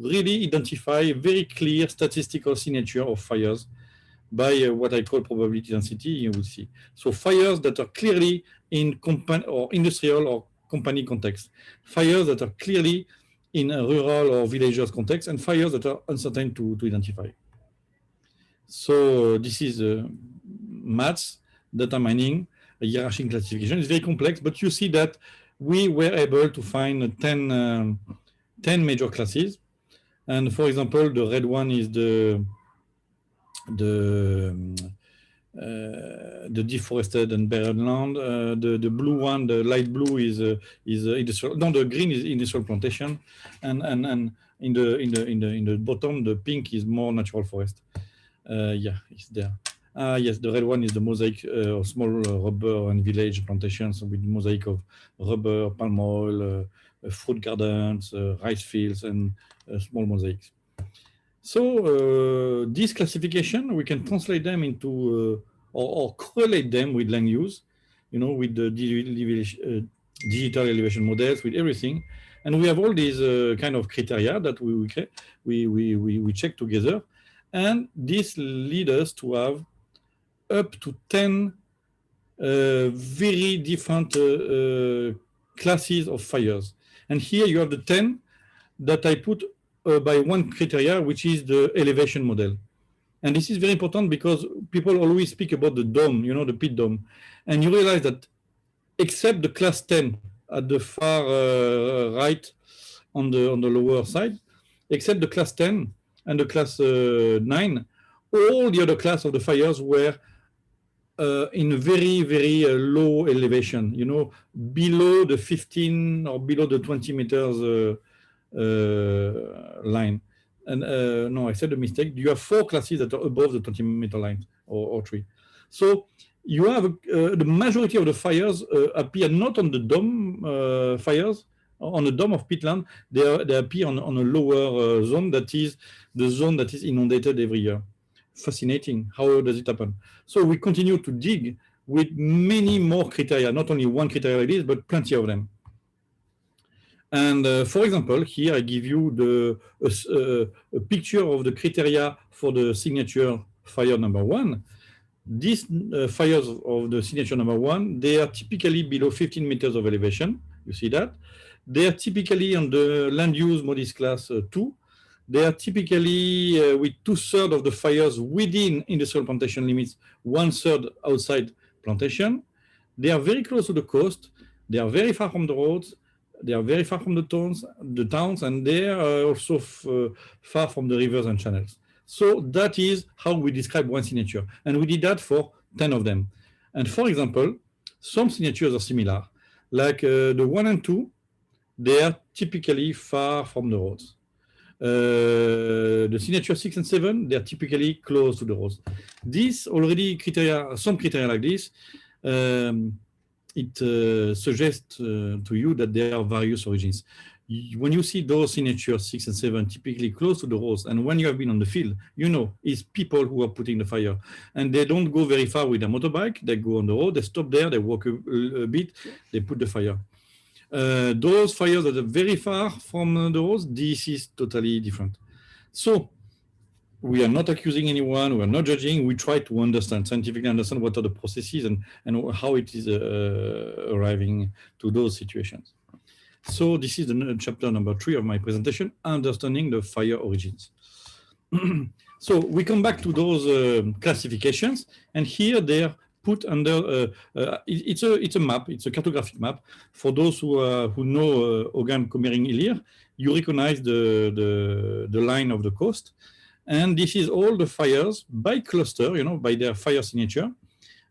really identify very clear statistical signature of fires by what I call probability density, you will see. So fires that are clearly in industrial or company context, fires that are clearly in a rural or villagers context, and fires that are uncertain to identify. So this is maths, data mining, hierarchy classification. It's very complex, but you see that we were able to find 10 major classes. And for example, the red one is the deforested and barren land. The blue one, the light blue, is industrial. No, the green is industrial plantation, and in the bottom, the pink is more natural forest. Yeah, it's there. Yes, the red one is the mosaic of small rubber and village plantations with mosaic of rubber, palm oil, fruit gardens, rice fields, and small mosaics. So this classification, we can translate them into or correlate them with land use, with the digital elevation models, with everything. And we have all these kind of criteria that we check together. And this leads us to have up to 10 very different classes of fires. And here you have the 10 that I put by one criteria, which is the elevation model. And this is very important because people always speak about the dome, you know, the peat dome. And you realize that except the class 10 at the far right on the lower side, except the class 10 and the class 9, all the other class of the fires were in a very, very low elevation, you know, below the 15 or below the 20 meters line. And no, I said a mistake. You have 4 classes that are above the 20-meter line or 3. So you have the majority of the fires appear not on the dome fires, on the dome of peatland. They appear on a lower zone, that is the zone that is inundated every year. Fascinating. How does it happen? So we continue to dig with many more criteria, not only one criteria like this, but plenty of them. And for example, here I give you a picture of the criteria for the signature fire number 1. These fires of the signature number 1, they are typically below 15 meters of elevation. You see that? They are typically on the land use modis class 2. They are typically with 2/3 of the fires within industrial plantation limits, 1/3 outside plantation. They are very close to the coast. They are very far from the roads. They are very far from the towns, and they are also far from the rivers and channels. So that is how we describe one signature. And we did that for 10 of them. And for example, some signatures are similar. Like the 1 and 2, they are typically far from the roads. The signature 6 and 7, they are typically close to the roads. These already criteria, some criteria like this, it suggests to you that there are various origins. When you see those signatures 6 and 7 typically close to the roads, and when you have been on the field, you know it's people who are putting the fire, and they don't go very far with their motorbike. They go on the road, they stop there, they walk a bit, they put the fire. Those fires that are very far from the roads, this is totally different. So we are not accusing anyone, we are not judging, we try to understand, scientifically understand what are the processes and how it is arriving to those situations. So this is the chapter number 3 of my presentation, understanding the fire origins. So we come back to those classifications, and here they're put under, it's a map, it's a cartographic map. For those who know Ogan Komering Ilir, you recognize the line of the coast. And this is all the fires by cluster, you know, by their fire signature,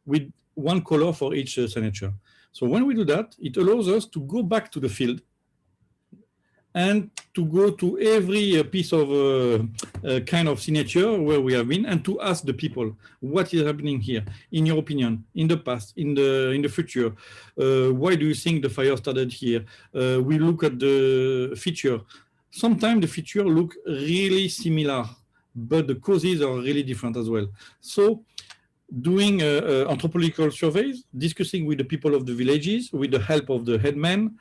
with one color for each signature. So when we do that, it allows us to go back to the field and to go to every piece of kind of signature where we have been, and to ask the people, what is happening here, in your opinion, in the past, in the future? Why do you think the fire started here? We look at the feature. Sometimes the feature look really similar, but the causes are really different as well. So doing anthropological surveys, discussing with the people of the villages, with the help of the headmen,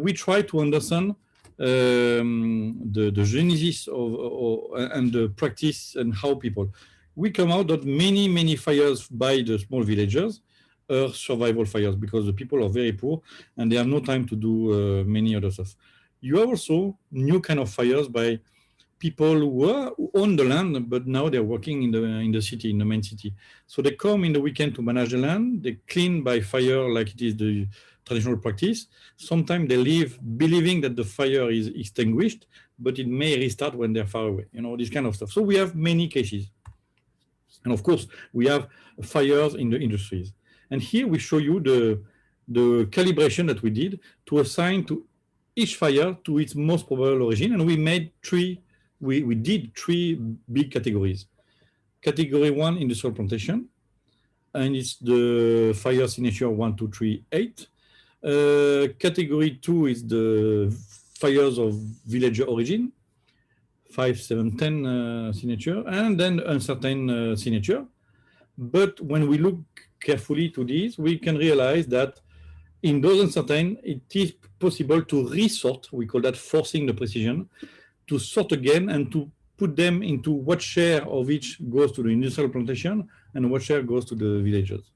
we try to understand the genesis and the practice and how people. We come out that many fires by the small villagers are survival fires because the people are very poor and they have no time to do many other stuff. You have also new kind of fires by people who own the land, but now they're working in the city, in the main city. So they come in the weekend to manage the land. They clean by fire like it is the traditional practice. Sometimes they leave believing that the fire is extinguished, but it may restart when they're far away, you know, this kind of stuff. So we have many cases. And of course, we have fires in the industries. And here we show you the calibration that we did to assign to each fire to its most probable origin. And we made we did 3 big categories. Category 1, industrial plantation, and it's the fire signature 1, 2, 3, 8. Category 2 is the fires of villager origin, 5, 7, 10 signature, and then uncertain signature. But when we look carefully to these, we can realize that in those uncertain, it is possible to resort. We call that forcing the precision, to sort again and to put them into what share of each goes to the industrial plantation and what share goes to the villagers.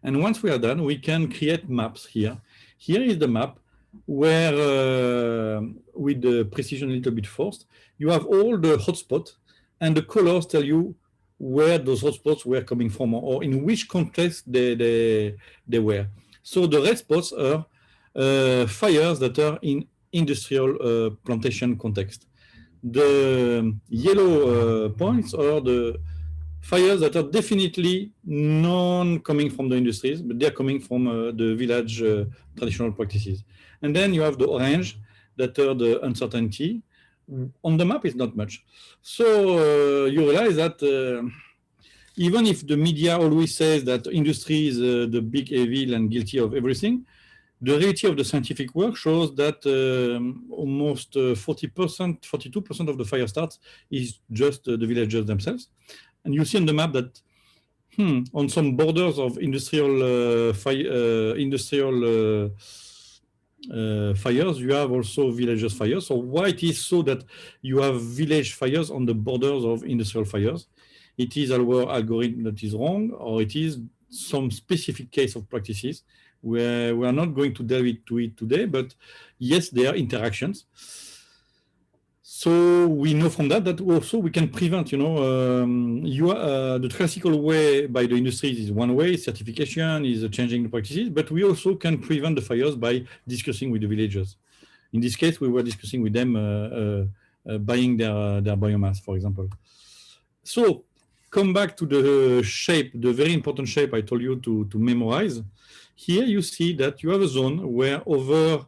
And once we are done, we can create maps here. Here is the map where, with the precision a little bit forced, you have all the hotspots and the colors tell you where those hotspots were coming from or in which context they were. So the red spots are fires that are in industrial plantation context. The yellow points are the fires that are definitely non coming from the industries, but they're coming from the village traditional practices. And then you have the orange that are the uncertainty. On the map, it's not much. So you realize that even if the media always says that industry is the big evil and guilty of everything, the reality of the scientific work shows that almost 40%, 42% of the fire starts is just the villagers themselves. And you see on the map that on some borders of industrial fires, you have also villagers fires. So why it is so that you have village fires on the borders of industrial fires? It is our algorithm that is wrong, or it is some specific case of practices where we are not going to delve into it today, but yes, there are interactions. So we know from that also we can prevent, the classical way by the industries is one way, certification is changing the practices, but we also can prevent the fires by discussing with the villagers. In this case, we were discussing with them buying their biomass, for example. So come back to the shape, the very important shape I told you to memorize. Here you see that you have a zone where over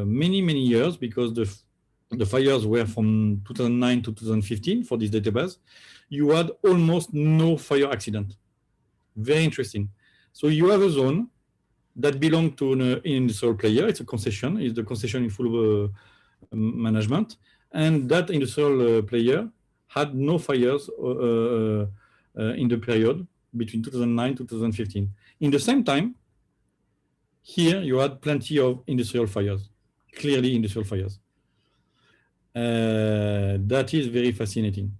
many years, because the fires were from 2009 to 2015 for this database, you had almost no fire accident. Very interesting. So you have a zone that belongs to an industrial player. It's a concession. It's the concession in full management, and that industrial player had no fires in the period between 2009 to 2015. In the same time, here you had plenty of industrial fires, clearly industrial fires. That is very fascinating.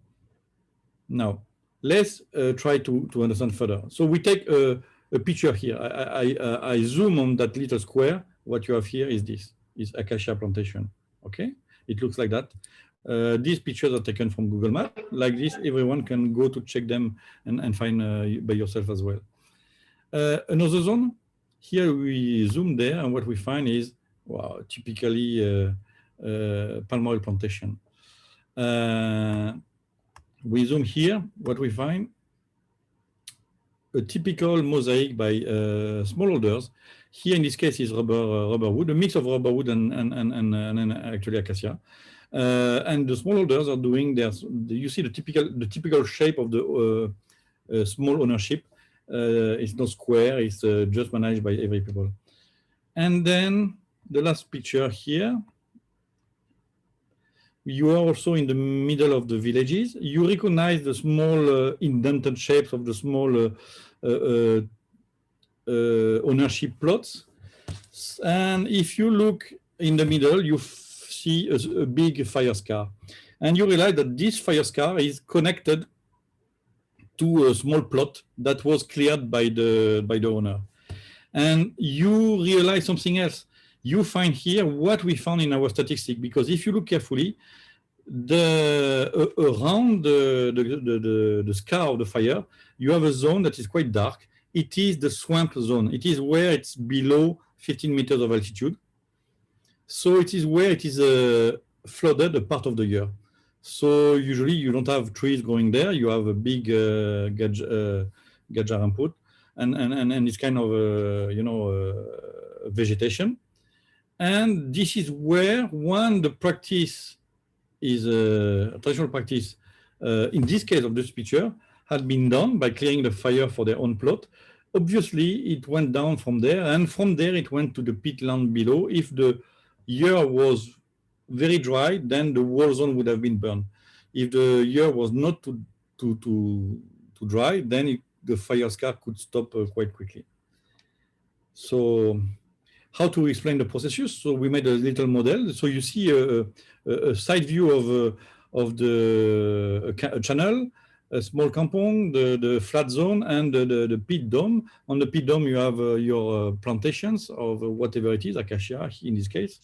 Now, let's try to understand further. So we take a picture here. I zoom on that little square. What you have here is this, is acacia plantation, okay? It looks like that. These pictures are taken from Google Maps. Like this, everyone can go to check them and find by yourself as well. Another zone, here we zoom there, and what we find is, wow, typically palm oil plantation. We zoom here, what we find, a typical mosaic by smallholders. Here in this case is rubber wood, a mix of rubber wood and actually acacia. And the smallholders are doing their, you see the typical shape of the small ownership. It's not square, it's just managed by every people. And then the last picture here, you are also in the middle of the villages. You recognize the small indented shapes of the small ownership plots. And if you look in the middle, you see a big fire scar. And you realize that this fire scar is connected to a small plot that was cleared by the owner. And you realize something else. You find here what we found in our statistic, because if you look carefully, around the scar of the fire, you have a zone that is quite dark. It is the swamp zone. It is where it's below 15 meters of altitude. So it is where it is flooded a part of the year. So usually you don't have trees growing there. You have a big gajar input and this kind of vegetation. And this is where the practice is a traditional practice. In this case of this picture, had been done by clearing the fire for their own plot. Obviously, it went down from there, and from there it went to the peatland below. If the year was very dry, then the whole zone would have been burned. If the year was not too dry, then the fire scar could stop quite quickly. So how to explain the processes? So we made a little model. So you see a side view of the channel, a small compound, the flat zone, and the peat dome. On the peat dome, you have your plantations of whatever it is, acacia in this case.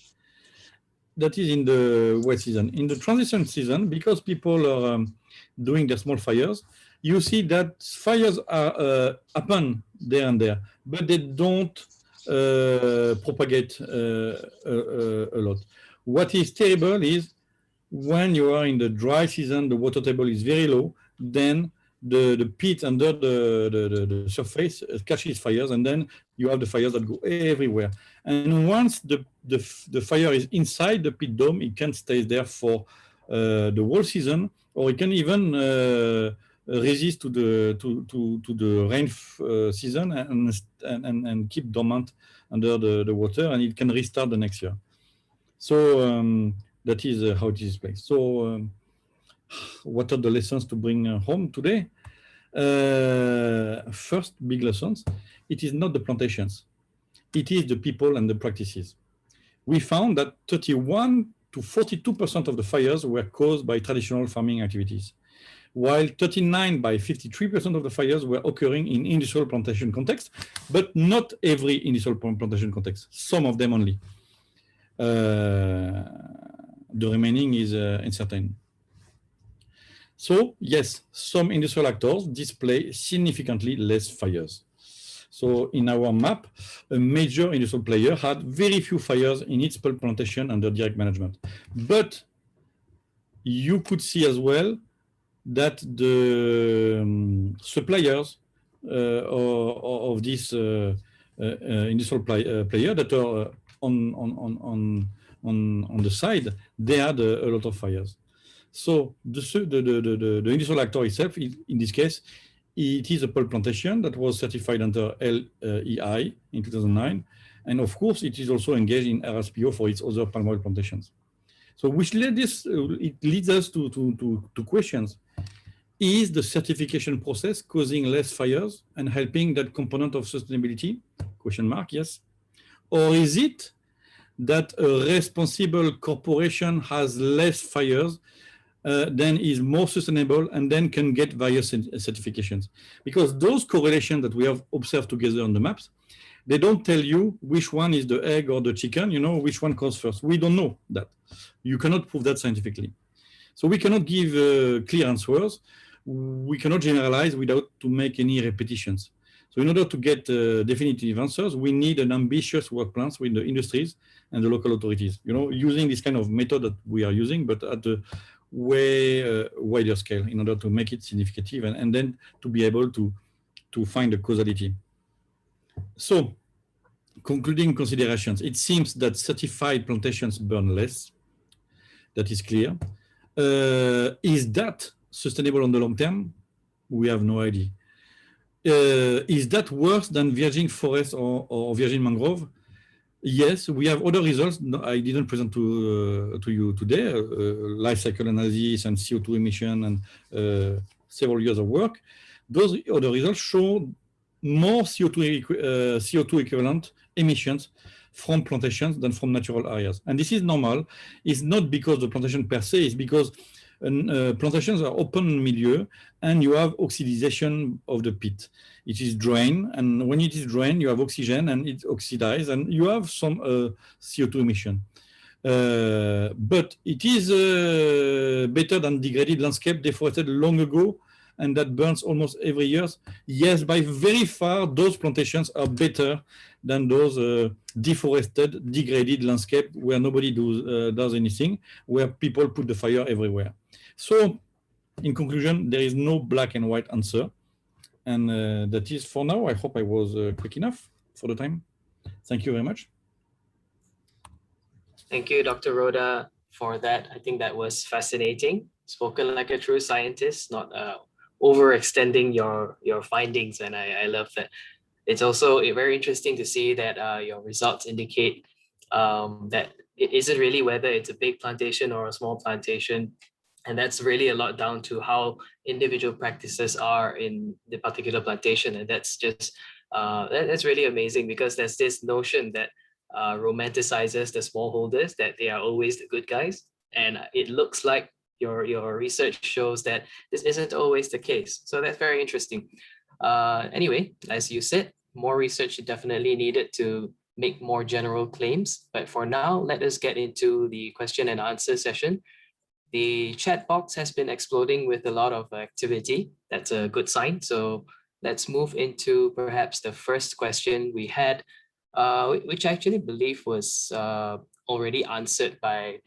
that is in the wet season. In the transition season, because people are doing their small fires, you see that fires are happen there and there, but they don't propagate a lot. What is terrible is when you are in the dry season, the water table is very low, then the peat under the surface catches fires, and then you have the fires that go everywhere. And once the fire is inside the peat dome, it can stay there for the whole season, or it can even resist to the rain season and keep dormant under the water, and it can restart the next year. So that is how it is placed. So what are the lessons to bring home today? First, big lessons. It is not the plantations. It is the people and the practices. We found that 31 to 42% of the fires were caused by traditional farming activities, while 39 by 53% of the fires were occurring in industrial plantation context, but not every industrial plantation context, some of them only. The remaining is uncertain. So yes, some industrial actors display significantly less fires. So in our map, a major industrial player had very few fires in its pulp plantation under direct management. But you could see as well that the suppliers of this industrial player that are on the side, they had a lot of fires. So the industrial actor itself, in this case, it is a pulp plantation that was certified under LEI in 2009. And of course, it is also engaged in RSPO for its other palm oil plantations. So which it leads us to questions. Is the certification process causing less fires and helping that component of sustainability? Question mark, yes. Or is it that a responsible corporation has less fires then is more sustainable and then can get various certifications? Because those correlations that we have observed together on the maps, they don't tell you which one is the egg or the chicken, which one comes first. We don't know that. You cannot prove that scientifically. So we cannot give clear answers. We cannot generalize without to make any repetitions. So in order to get definitive answers, we need an ambitious work plans with the industries and the local authorities, using this kind of method that we are using, but at a way wider scale in order to make it significant and then to be able to find the causality. So concluding considerations, it seems that certified plantations burn less. That is clear. Is that sustainable on the long term? We have no idea. Is that worse than virgin forest or virgin mangrove? Yes, we have other results. I didn't present to you today, life cycle analysis and CO2 emission and several years of work. Those other results show more CO2 equivalent emissions from plantations than from natural areas. And this is normal. It's not because the plantation per se, it's because plantations are open milieu and you have oxidization of the peat. It is drained, and when it is drained, you have oxygen and it oxidizes, and you have some CO2 emission. But it is better than degraded landscape deforested long ago, and that burns almost every year. Yes, by very far, those plantations are better than those deforested, degraded landscape where nobody does anything, where people put the fire everywhere. So, in conclusion, there is no black and white answer. And that is for now. I hope I was quick enough for the time. Thank you very much. Thank you, Dr. Roda, for that. I think that was fascinating. Spoken like a true scientist, not overextending your findings. And I love that. It's also very interesting to see that your results indicate that it isn't really whether it's a big plantation or a small plantation. And that's really a lot down to how individual practices are in the particular plantation. And that's just, that's really amazing, because there's this notion that romanticizes the smallholders, that they are always the good guys. And it looks like your research shows that this isn't always the case. So that's very interesting. Anyway, as you said, more research is definitely needed to make more general claims. But for now, let us get into the question and answer session. The chat box has been exploding with a lot of activity. That's a good sign. So let's move into perhaps the first question we had, which I actually believe was already answered by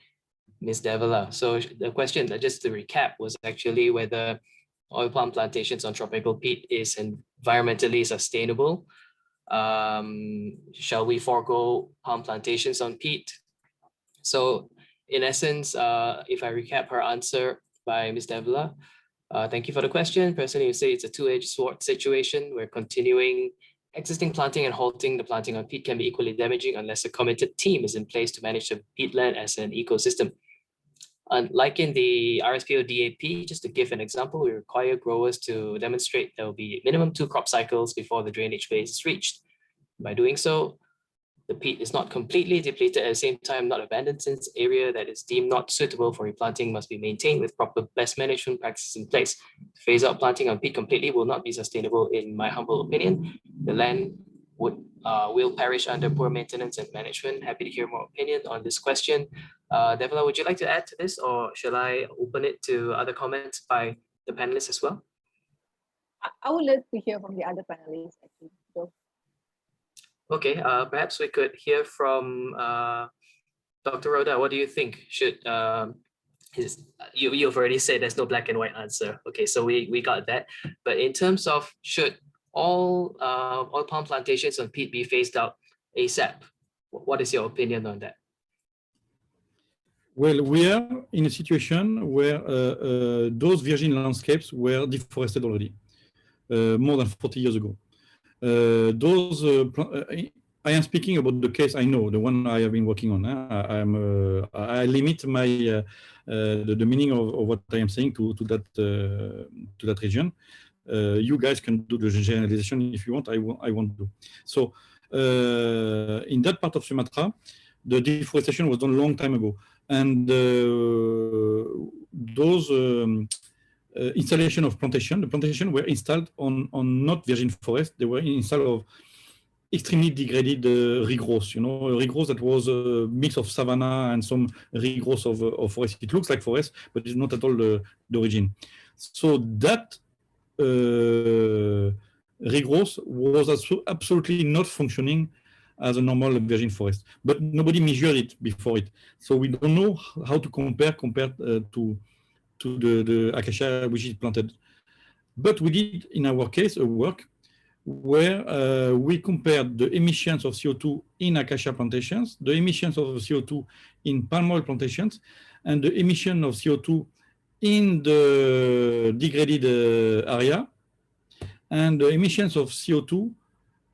Ms. Devaladevi. So the question, just to recap, was actually whether oil palm plantations on tropical peat is environmentally sustainable. Shall we forego palm plantations on peat? So in essence, if I recap her answer by Ms. Devaladevi, thank you for the question. Personally, you say it's a two-edged sword situation where continuing existing planting and halting the planting on peat can be equally damaging unless a committed team is in place to manage the peatland as an ecosystem. Like in the RSPO DAP, just to give an example, we require growers to demonstrate there will be minimum 2 crop cycles before the drainage phase is reached. By doing so, the peat is not completely depleted at the same time, not abandoned, since area that is deemed not suitable for replanting must be maintained with proper pest management practices in place. To phase out planting on peat completely will not be sustainable in my humble opinion. The land will perish under poor maintenance and management. Happy to hear more opinion on this question. Devaladevi, would you like to add to this, or shall I open it to other comments by the panelists as well? I would like to hear from the other panelists actually. So. Okay, perhaps we could hear from Dr. Roda. What do you think? Should you've already said there's no black and white answer. Okay, so we got that. But in terms of should all oil palm plantations on peat be phased out ASAP? What is your opinion on that? Well, we are in a situation where those virgin landscapes were deforested already, more than 40 years ago. I am speaking about the case I know, the one I have been working on. I limit my the meaning of what I am saying to that region. You guys can do the generalization if you want. I won't do. So in that part of Sumatra, the deforestation was done a long time ago, and those installation of plantation, the plantation were installed on not virgin forest. They were installed of extremely degraded regrowth. You know, regrowth that was a mix of savanna and some regrowth of forest. It looks like forest, but it's not at all the origin. So that regrowth was absolutely not functioning as a normal virgin forest, but nobody measured it before it. So we don't know how to compared to the acacia which is planted. But we did, in our case, a work where we compared the emissions of CO2 in acacia plantations, the emissions of CO2 in palm oil plantations, and the emission of CO2 in the degraded area, and the emissions of CO2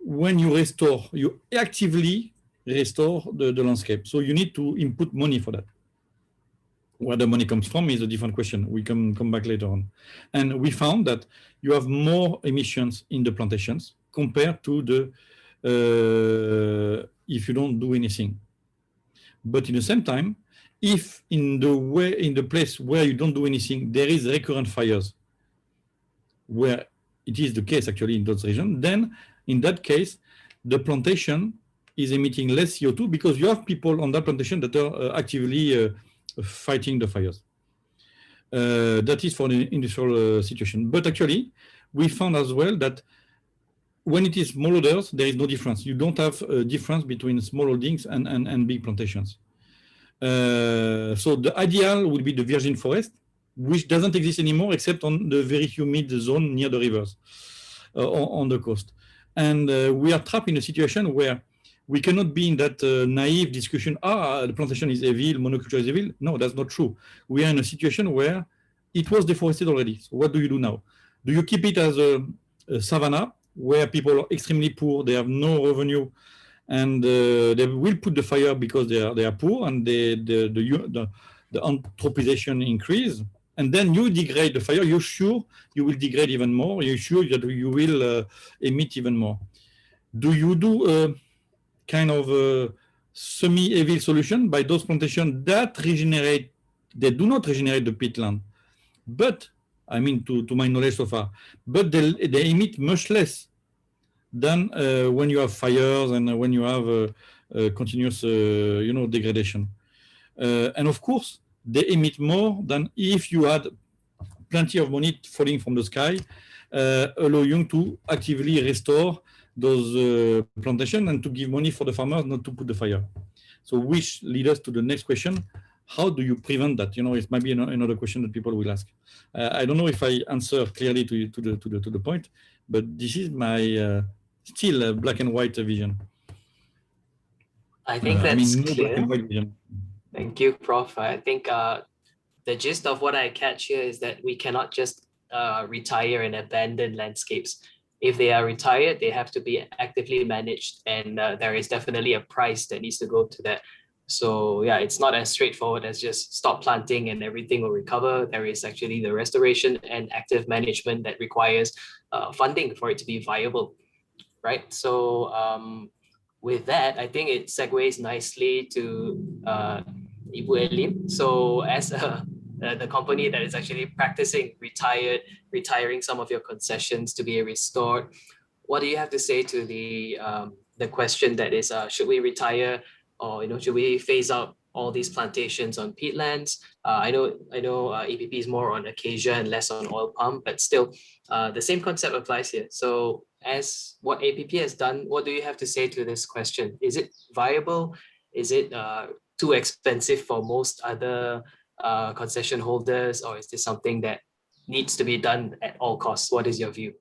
when you restore, you actively restore the landscape. So you need to input money for that. Where the money comes from is a different question. We can come back later on. And we found that you have more emissions in the plantations compared to the if you don't do anything. But in the same time, if in the place where you don't do anything, there is recurrent fires, where it is the case actually in those regions, then in that case, the plantation is emitting less CO2 because you have people on that plantation that are actively fighting the fires. That is for the industrial situation. But actually, we found as well that when it is small holders, there is no difference. You don't have a difference between small holdings and big plantations. So the ideal would be the virgin forest, which doesn't exist anymore except on the very humid zone near the rivers, on the coast. And we are trapped in a situation where we cannot be in that naive discussion, the plantation is evil, monoculture is evil. No, that's not true. We are in a situation where it was deforested already. So what do you do now? Do you keep it as a savanna where people are extremely poor, they have no revenue, and they will put the fire because they are poor, and the anthropization increase, and then you degrade the fire, you're sure you will degrade even more, you're sure that you will emit even more. Do you do kind of a semi-evil solution by those plantations that regenerate, they do not regenerate the peatland, but I mean to my knowledge so far, but they emit much less than when you have fires and when you have continuous, degradation. And of course, they emit more than if you had plenty of money falling from the sky, allow you to actively restore those plantations and to give money for the farmers not to put the fire. So which leads us to the next question. How do you prevent that? It might be another question that people will ask. I don't know if I answer clearly to the point, but this is my still black and white vision. I think that's no clear. black and white vision. Thank you, Prof. I think the gist of what I catch here is that we cannot just retire and abandon landscapes. If they are retired, they have to be actively managed, and there is definitely a price that needs to go to that. So yeah, it's not as straightforward as just stop planting and everything will recover. There is actually the restoration and active management that requires funding for it to be viable, right? So with that, I think it segues nicely to Ibu Elim. So as the company that is actually practicing retiring some of your concessions to be restored, what do you have to say to the question that is, should we retire, or should we phase out all these plantations on peatlands? I know EPP is more on acacia and less on oil palm, but still the same concept applies here. So as what APP has done, what do you have to say to this question? Is it viable? Is it too expensive for most other concession holders, or is this something that needs to be done at all costs? What is your view?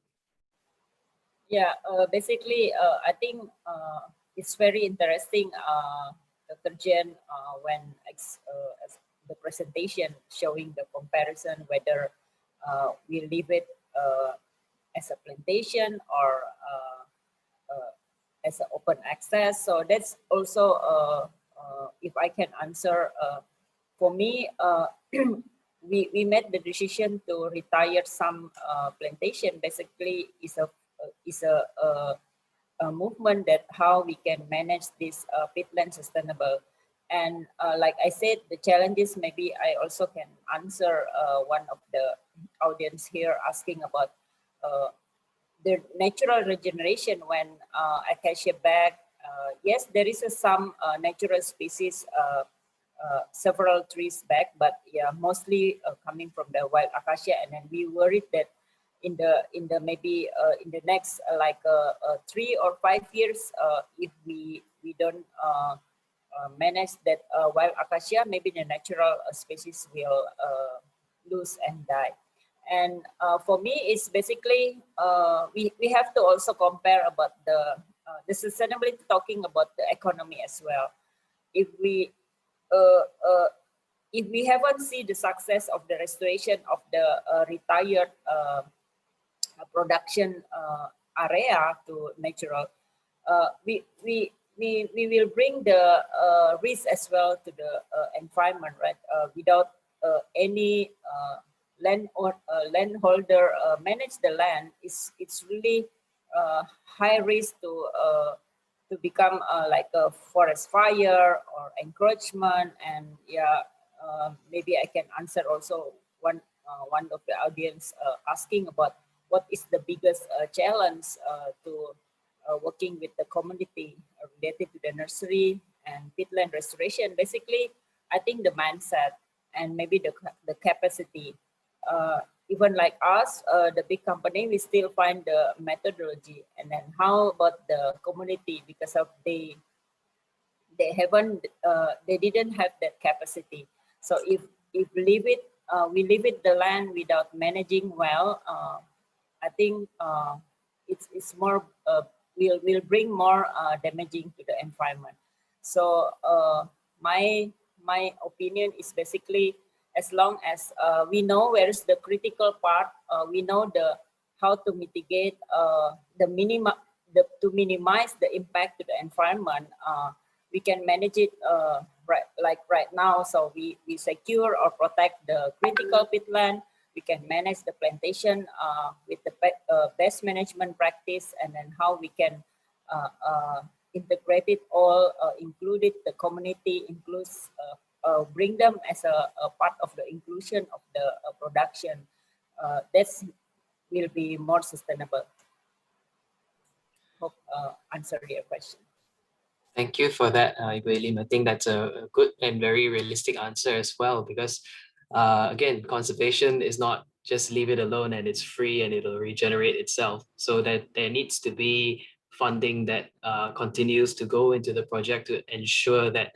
Yeah, basically, I think it's very interesting, Dr. Jen, when as the presentation showing the comparison whether we leave it as a plantation or as an open access. So that's also, if I can answer, for me, we made the decision to retire some plantation. Basically, is a movement that how we can manage this peatland sustainable. And like I said, the challenges, maybe I also can answer one of the audience here asking about the natural regeneration when acacia back. Yes, there is some natural species, several trees back, but yeah, mostly coming from the wild acacia. And then we worried that in the maybe in the next 3 or 5 years, if we don't manage that wild acacia, maybe the natural species will lose and die. And for me, it's basically we have to also compare about the sustainability, talking about the economy as well. If we haven't seen the success of the restoration of the retired production area to natural, we will bring the risk as well to the environment, right? Without any landholder manage the land, it's really high risk to become like a forest fire or encroachment. And yeah, maybe I can answer also one of the audience asking about what is the biggest challenge to working with the community related to the nursery and peatland restoration. Basically, I think the mindset and maybe the capacity. Even like us, the big company, we still find the methodology. And then how about the community? Because of they didn't have that capacity. So if we leave it the land without managing well, I think it's more will bring more damaging to the environment. So my opinion is basically, as long as we know where is the critical part, we know how to mitigate to minimize the impact to the environment. We can manage it right now. So we secure or protect the critical peatland. We can manage the plantation with the best management practice, and then how we can integrate it all, include the community, includes bring them as a part of the inclusion of the production. That will be more sustainable. hope answered your question. Thank you for that, Ibu Elim. I think that's a good and very realistic answer as well, because again, conservation is not just leave it alone and it's free and it'll regenerate itself. So that there needs to be funding that continues to go into the project to ensure that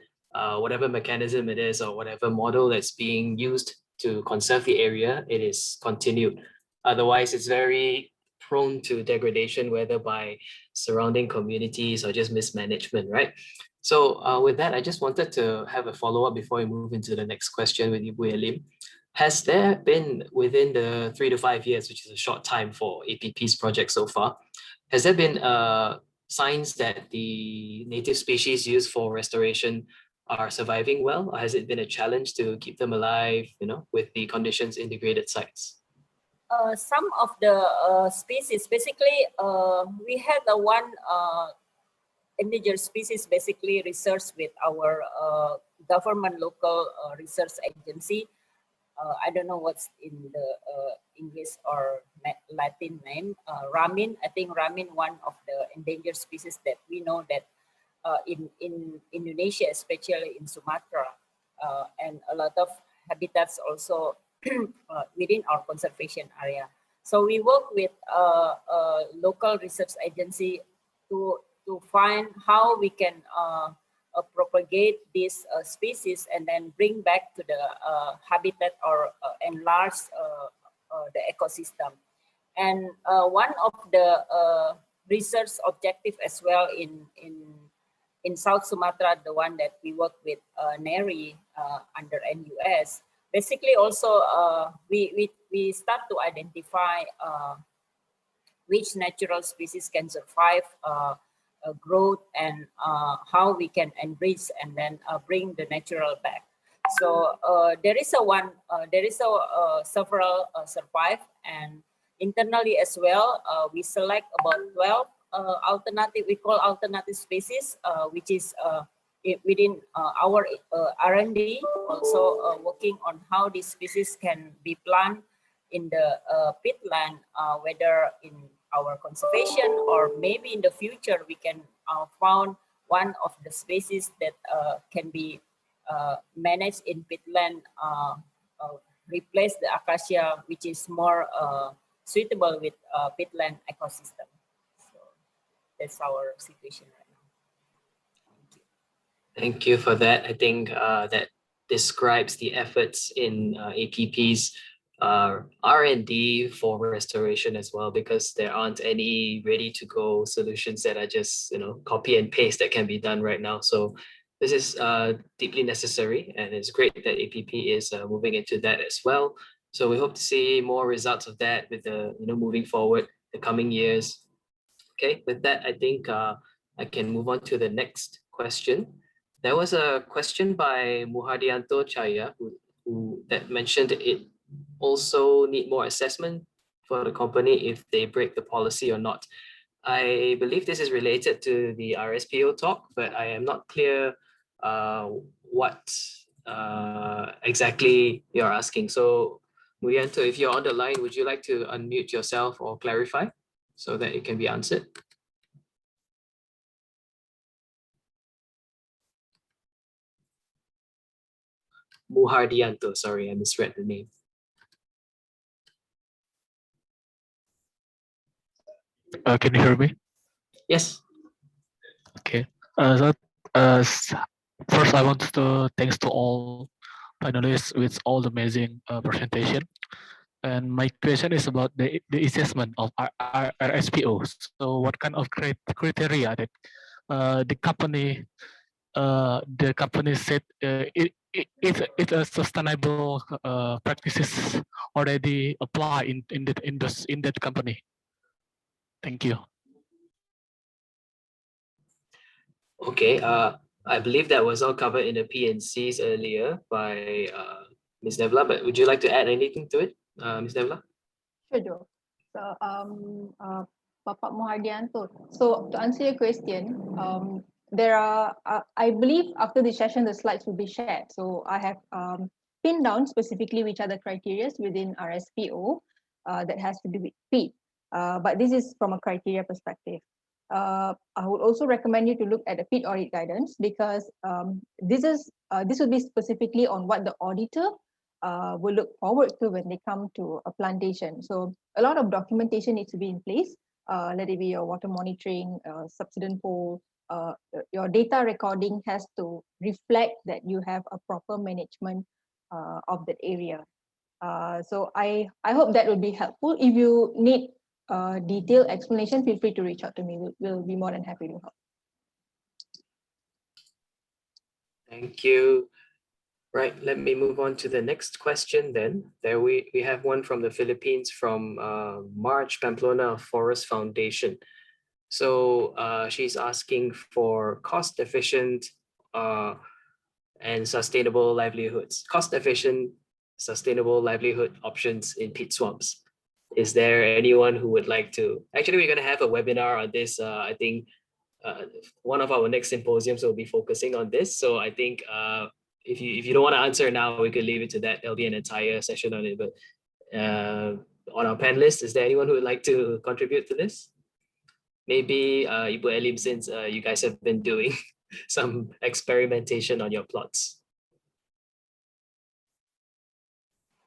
whatever mechanism it is or whatever model that's being used to conserve the area, it is continued. Otherwise, it's very prone to degradation, whether by surrounding communities or just mismanagement, right? So with that, I just wanted to have a follow-up before we move into the next question with Ibu Elim. Has there been, within the 3 to 5 years, which is a short time for APP's project so far, has there been signs that the native species used for restoration are surviving well, or has it been a challenge to keep them alive, with the conditions integrated sites? Some of the species, basically, we had one endangered species basically research with our government local research agency. I don't know what's in the English or Latin name. Ramin, I think Ramin, one of the endangered species that we know that in Indonesia, especially in Sumatra, and a lot of habitats also within our conservation area. So we work with a local research agency to find how we can propagate these species and then bring back to the habitat or enlarge the ecosystem. And one of the research objective as well in South Sumatra, the one that we work with NERI under NUS, basically also we start to identify which natural species can survive growth and how we can enrich and then bring the natural back. So there is several survive, and internally as well, we select about 12 alternative species, which is within our R&D, also working on how these species can be planted in the peatland, whether in our conservation or maybe in the future we can found one of the species that can be managed in peatland, replace the acacia, which is more suitable with peatland ecosystem. So that's our situation right now. Thank you for that. I think that describes the efforts in APP's R&D for restoration as well, because there aren't any ready-to-go solutions that are just copy and paste that can be done right now. So this is deeply necessary, and it's great that APP is moving into that as well. So we hope to see more results of that with the moving forward the coming years. Okay, with that, I think I can move on to the next question. There was a question by Muhadianto Chaya who that mentioned it also need more assessment for the company if they break the policy or not. I believe this is related to the RSPO talk, but I am not clear what exactly you're asking. So Muhadianto, if you're on the line, would you like to unmute yourself or clarify so that it can be answered? Muhardianto, sorry, I misread the name. Can you hear me? Yes. Okay. First, I want to thanks to all panelists with all the amazing presentation. And my question is about the assessment of RSPO. So, what kind of criteria that the company said it's a sustainable practices already apply in that company? Thank you. Okay, I believe that was all covered in the PNCs earlier by Ms Devla, but would you like to add anything to it, Ms Devla? Sure, Joe. So, Bapak Muhardianto, so to answer your question, there are, I believe after this session, the slides will be shared. So I have pinned down specifically which are the criteria within RSPO that has to do with peat. But this is from a criteria perspective. I would also recommend you to look at the peat audit guidance, because this will be specifically on what the auditor will look forward to when they come to a plantation. So a lot of documentation needs to be in place. Let it be your water monitoring, subsidence pole, your data recording has to reflect that you have a proper management of that area. So I hope that will be helpful. If you need detailed explanation, feel free to reach out to me. We'll be more than happy to help. Thank you. Right, let me move on to the next question then. There we have one from the Philippines from Marc Pamplona of Forest Foundation. So she's asking for cost-efficient and sustainable livelihoods. Cost-efficient, sustainable livelihood options in peat swamps. Is there anyone who would like to? Actually, we're going to have a webinar on this. I think one of our next symposiums will be focusing on this. So I think if you don't want to answer now, we could leave it to that. There'll be an entire session on it. But on our panelists, is there anyone who would like to contribute to this? Maybe Ibu Elim, since you guys have been doing some experimentation on your plots.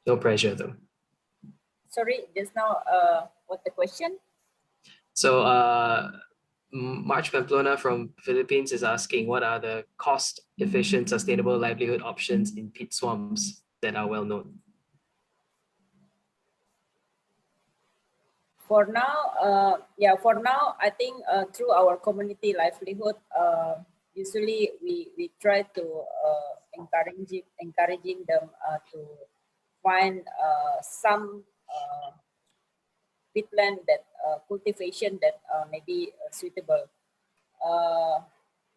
No pressure though. Sorry, just now, what's the question? So Marc Pamplona from Philippines is asking, what are the cost-efficient, sustainable livelihood options in peat swamps that are well known? For now, I think through our community livelihood, usually we try to encouraging them to find some peatland that cultivation that may be suitable.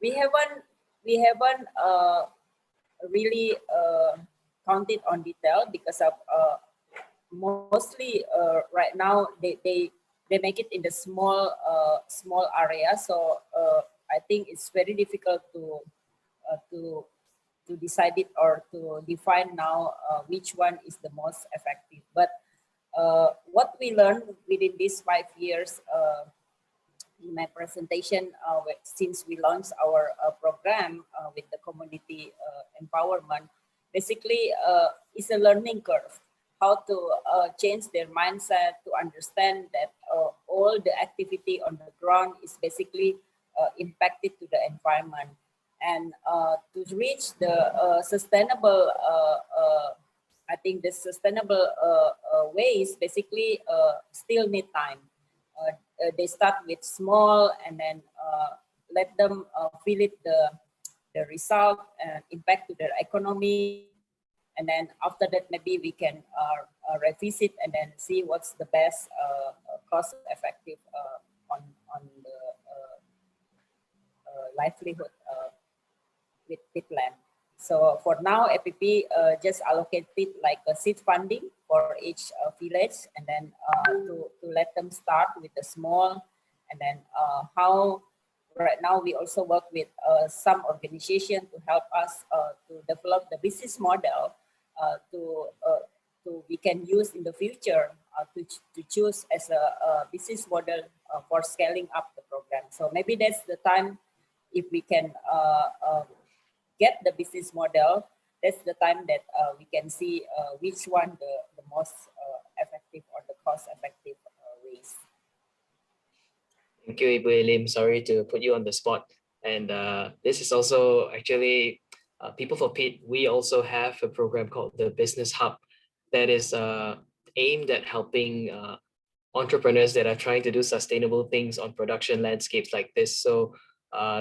We haven't really counted on detail because of mostly right now they make it in the small area, so I think it's very difficult to decide it or to define now which one is the most effective. But what we learned within these 5 years in my presentation, since we launched our program with the community empowerment, basically it's a learning curve. How to change their mindset to understand that all the activity on the ground is basically impacted to the environment, and to reach the sustainable, I think the sustainable ways basically still need time. They start with small and then let them feel it the result and impact to their economy. And then after that, maybe we can revisit and then see what's the best cost effective on the livelihood with peatland. So for now, APP just allocated like a seed funding for each village, and then to let them start with the small, and then how right now we also work with some organization to help us to develop the business model to we can use in the future to choose as a business model for scaling up the program. So maybe that's the time, if we can get the business model, that's the time that we can see which one the most effective or the cost effective ways. Thank you, Ibu Elim. Sorry to put you on the spot. And this is also actually People for Peat. We also have a program called the Business Hub that is aimed at helping entrepreneurs that are trying to do sustainable things on production landscapes like this. So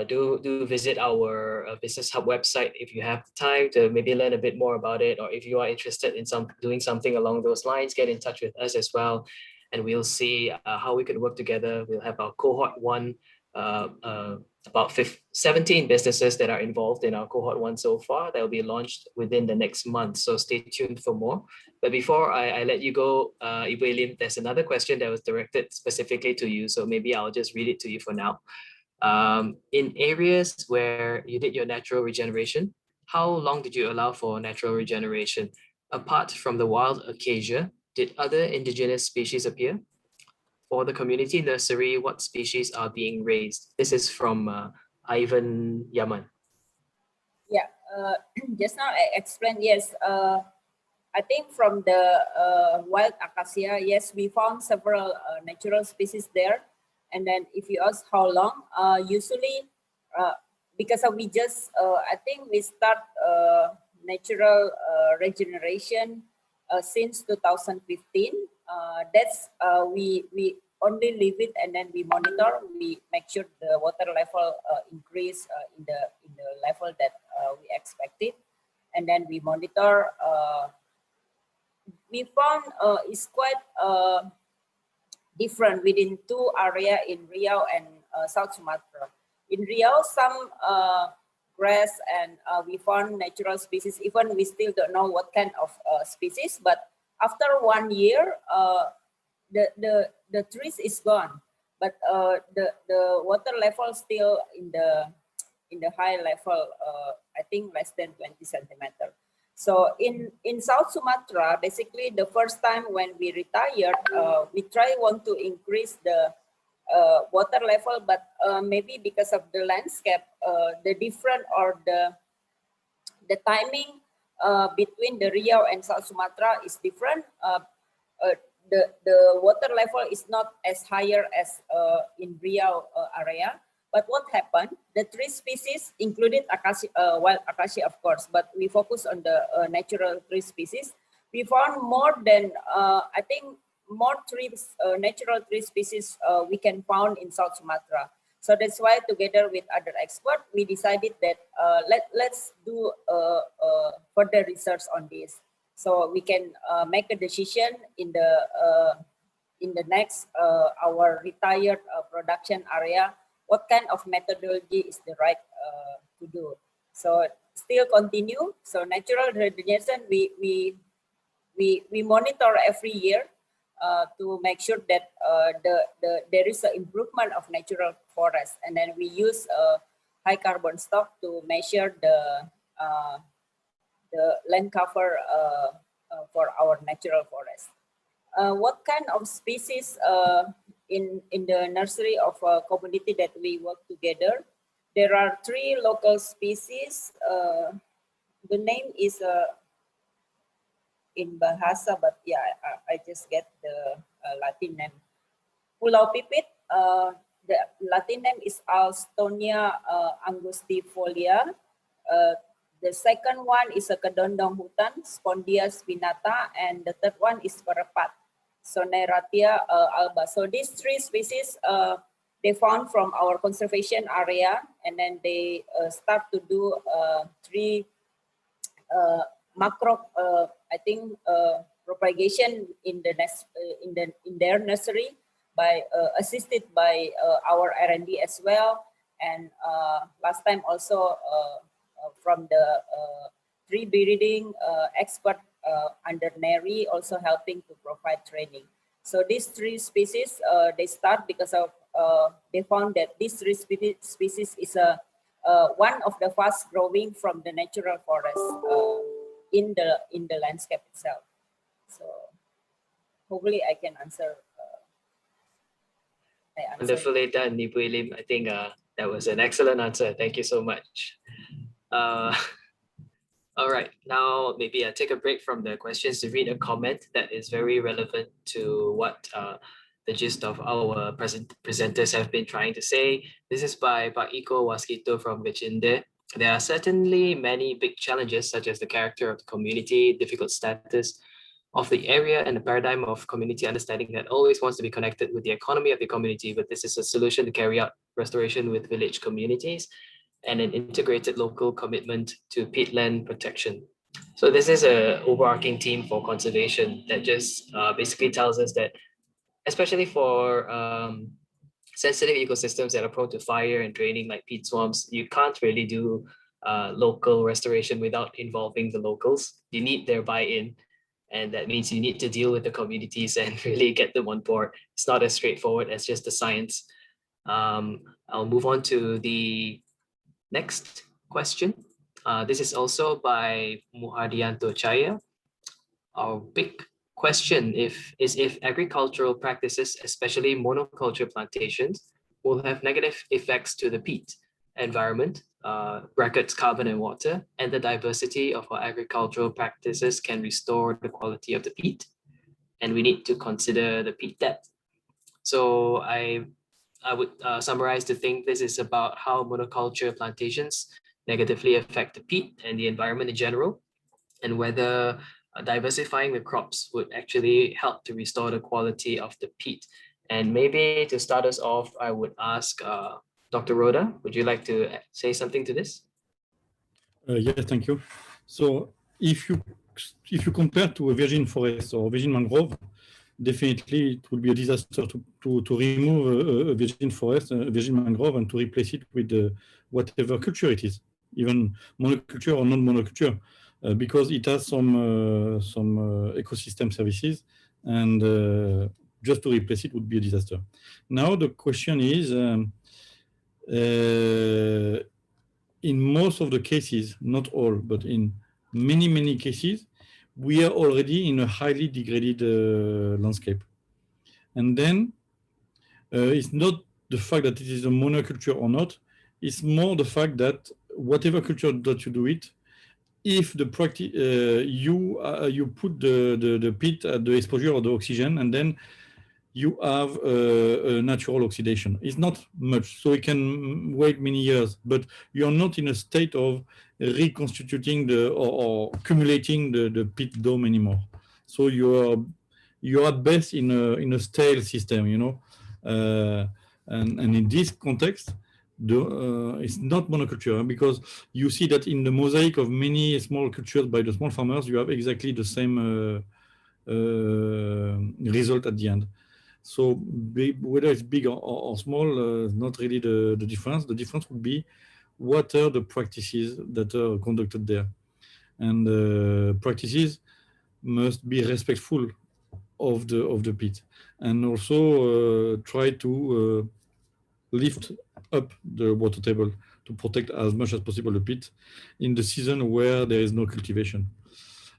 do visit our Business Hub website if you have time to maybe learn a bit more about it, or if you are interested in doing something along those lines, get in touch with us as well, and we'll see how we can work together. We'll have our cohort 1, about 17 businesses that are involved in our cohort 1 so far. That will be launched within the next month, so stay tuned for more. But before I let you go, Ibu Elim, there's another question that was directed specifically to you, so maybe I'll just read it to you for now. In areas where you did your natural regeneration, how long did you allow for natural regeneration? Apart from the wild acacia, did other indigenous species appear? for the community nursery, what species are being raised? This is from Ivan Yaman. Yeah, just now I explained, yes, I think from the wild acacia, yes, we found several natural species there. And then if you ask how long, usually because we just, I think we start natural regeneration since 2015. That's we only leave it and then we monitor. We make sure the water level increase in the level that we expected, and then we monitor. We found it's quite different within two areas in Riau and South Sumatra. In Riau, some grass and we found natural species. Even we still don't know what kind of species, but after 1 year, the trees is gone, but the water level still in the high level. I think less than 20 centimeters. So in South Sumatra, basically the first time when we retired, we want to increase the water level, but maybe because of the landscape, the different or the timing between the Riau and South Sumatra is different. The water level is not as higher as in Riau area. But what happened? The tree species included acacia, wild acacia, of course, but we focus on the natural tree species. We found more than, I think, more trees, natural tree species we can found in South Sumatra. So that's why together with other experts, we decided that let's do further research on this. So we can make a decision in the next, our retired production area, what kind of methodology is the right to do. So still continue. So natural regeneration, we monitor every year to make sure that there is an improvement of natural forest, and then we use high carbon stock to measure the land cover for our natural forest. What kind of species in the nursery of a community that we work together? There are 3 local species. The name is in Bahasa, but yeah, I just get the Latin name. Pulau Pipit, the Latin name is Alstonia angustifolia. The second one is a kedondong hutan, Spondia spinata, and the third one is perepat, Soneratia alba. So these 3 species they found from our conservation area, and then they start to do 3 macro, I think, propagation in their nursery by assisted by our R&D as well, and last time also from the tree breeding expert under NERI also helping to provide training. So these 3 species they start because of they found that these 3 species is one of the fast growing from the natural forest in the landscape itself. So hopefully I can answer. Wonderfully done, Ibu Elim. I think that was an excellent answer. Thank you so much. All right, now maybe I take a break from the questions to read a comment that is very relevant to what the gist of our presenters have been trying to say. This is by Pak Iko Waskito from Vicinde. There are certainly many big challenges, such as the character of the community, difficult status of the area, and the paradigm of community understanding that always wants to be connected with the economy of the community, but this is a solution to carry out restoration with village communities and an integrated local commitment to peatland protection. So this is an overarching theme for conservation that just basically tells us that, especially for sensitive ecosystems that are prone to fire and draining like peat swamps, you can't really do local restoration without involving the locals. You need their buy-in, and that means you need to deal with the communities and really get them on board. It's not as straightforward as just the science. I'll move on to the next question. This is also by Muhadianto Chaya. Our big question is if agricultural practices, especially monoculture plantations, will have negative effects to the peat environment, brackets carbon and water, and the diversity of our agricultural practices can restore the quality of the peat. And we need to consider the peat depth. So I would summarize to think this is about how monoculture plantations negatively affect the peat and the environment in general, and whether diversifying the crops would actually help to restore the quality of the peat. And maybe to start us off, I would ask Dr. Roda, would you like to say something to this? Yes, thank you. So if you compare to a virgin forest or virgin mangrove, definitely it would be a disaster to remove a virgin forest, a virgin mangrove, and to replace it with whatever culture it is, even monoculture or non-monoculture, because it has some ecosystem services, and just to replace it would be a disaster. Now the question is, in most of the cases, not all, but in many cases, we are already in a highly degraded landscape. And then it's not the fact that it is a monoculture or not, it's more the fact that whatever culture that you do it, if the practice, you put the peat at the exposure of the oxygen, and then you have a natural oxidation. It's not much, so it can wait many years, but you're not in a state of reconstituting or accumulating the peat dome anymore. So you're at best in a stale system, you know. And in this context, it's not monoculture, because you see that in the mosaic of many small cultures by the small farmers, you have exactly the same result at the end. So whether it's big or small, not really the difference. The difference would be what are the practices that are conducted there. And practices must be respectful of the peat, and also try to lift up the water table to protect as much as possible the peat in the season where there is no cultivation.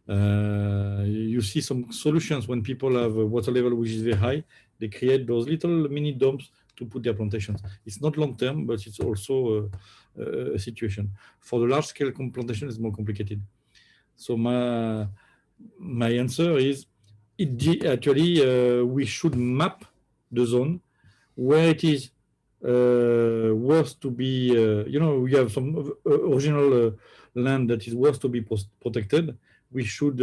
You see some solutions when people have a water level which is very high, they create those little mini domes to put their plantations. It's not long term, but it's also a situation. For the large scale plantation, it's more complicated. So my answer is, actually we should map the zone where it is worth to be, we have some original land that is worth to be protected. We should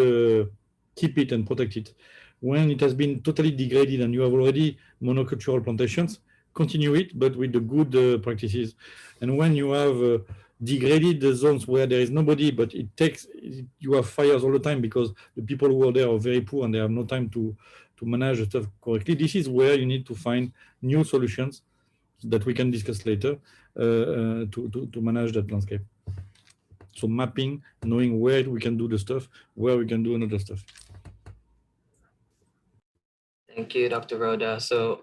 keep it and protect it. When it has been totally degraded and you have already monocultural plantations, continue it, but with the good practices. And when you have degraded the zones where there is nobody, but you have fires all the time because the people who are there are very poor and they have no time to manage the stuff correctly, this is where you need to find new solutions that we can discuss later to manage that landscape. So mapping, knowing where we can do the stuff, where we can do another stuff. Thank you, Dr. Roda. So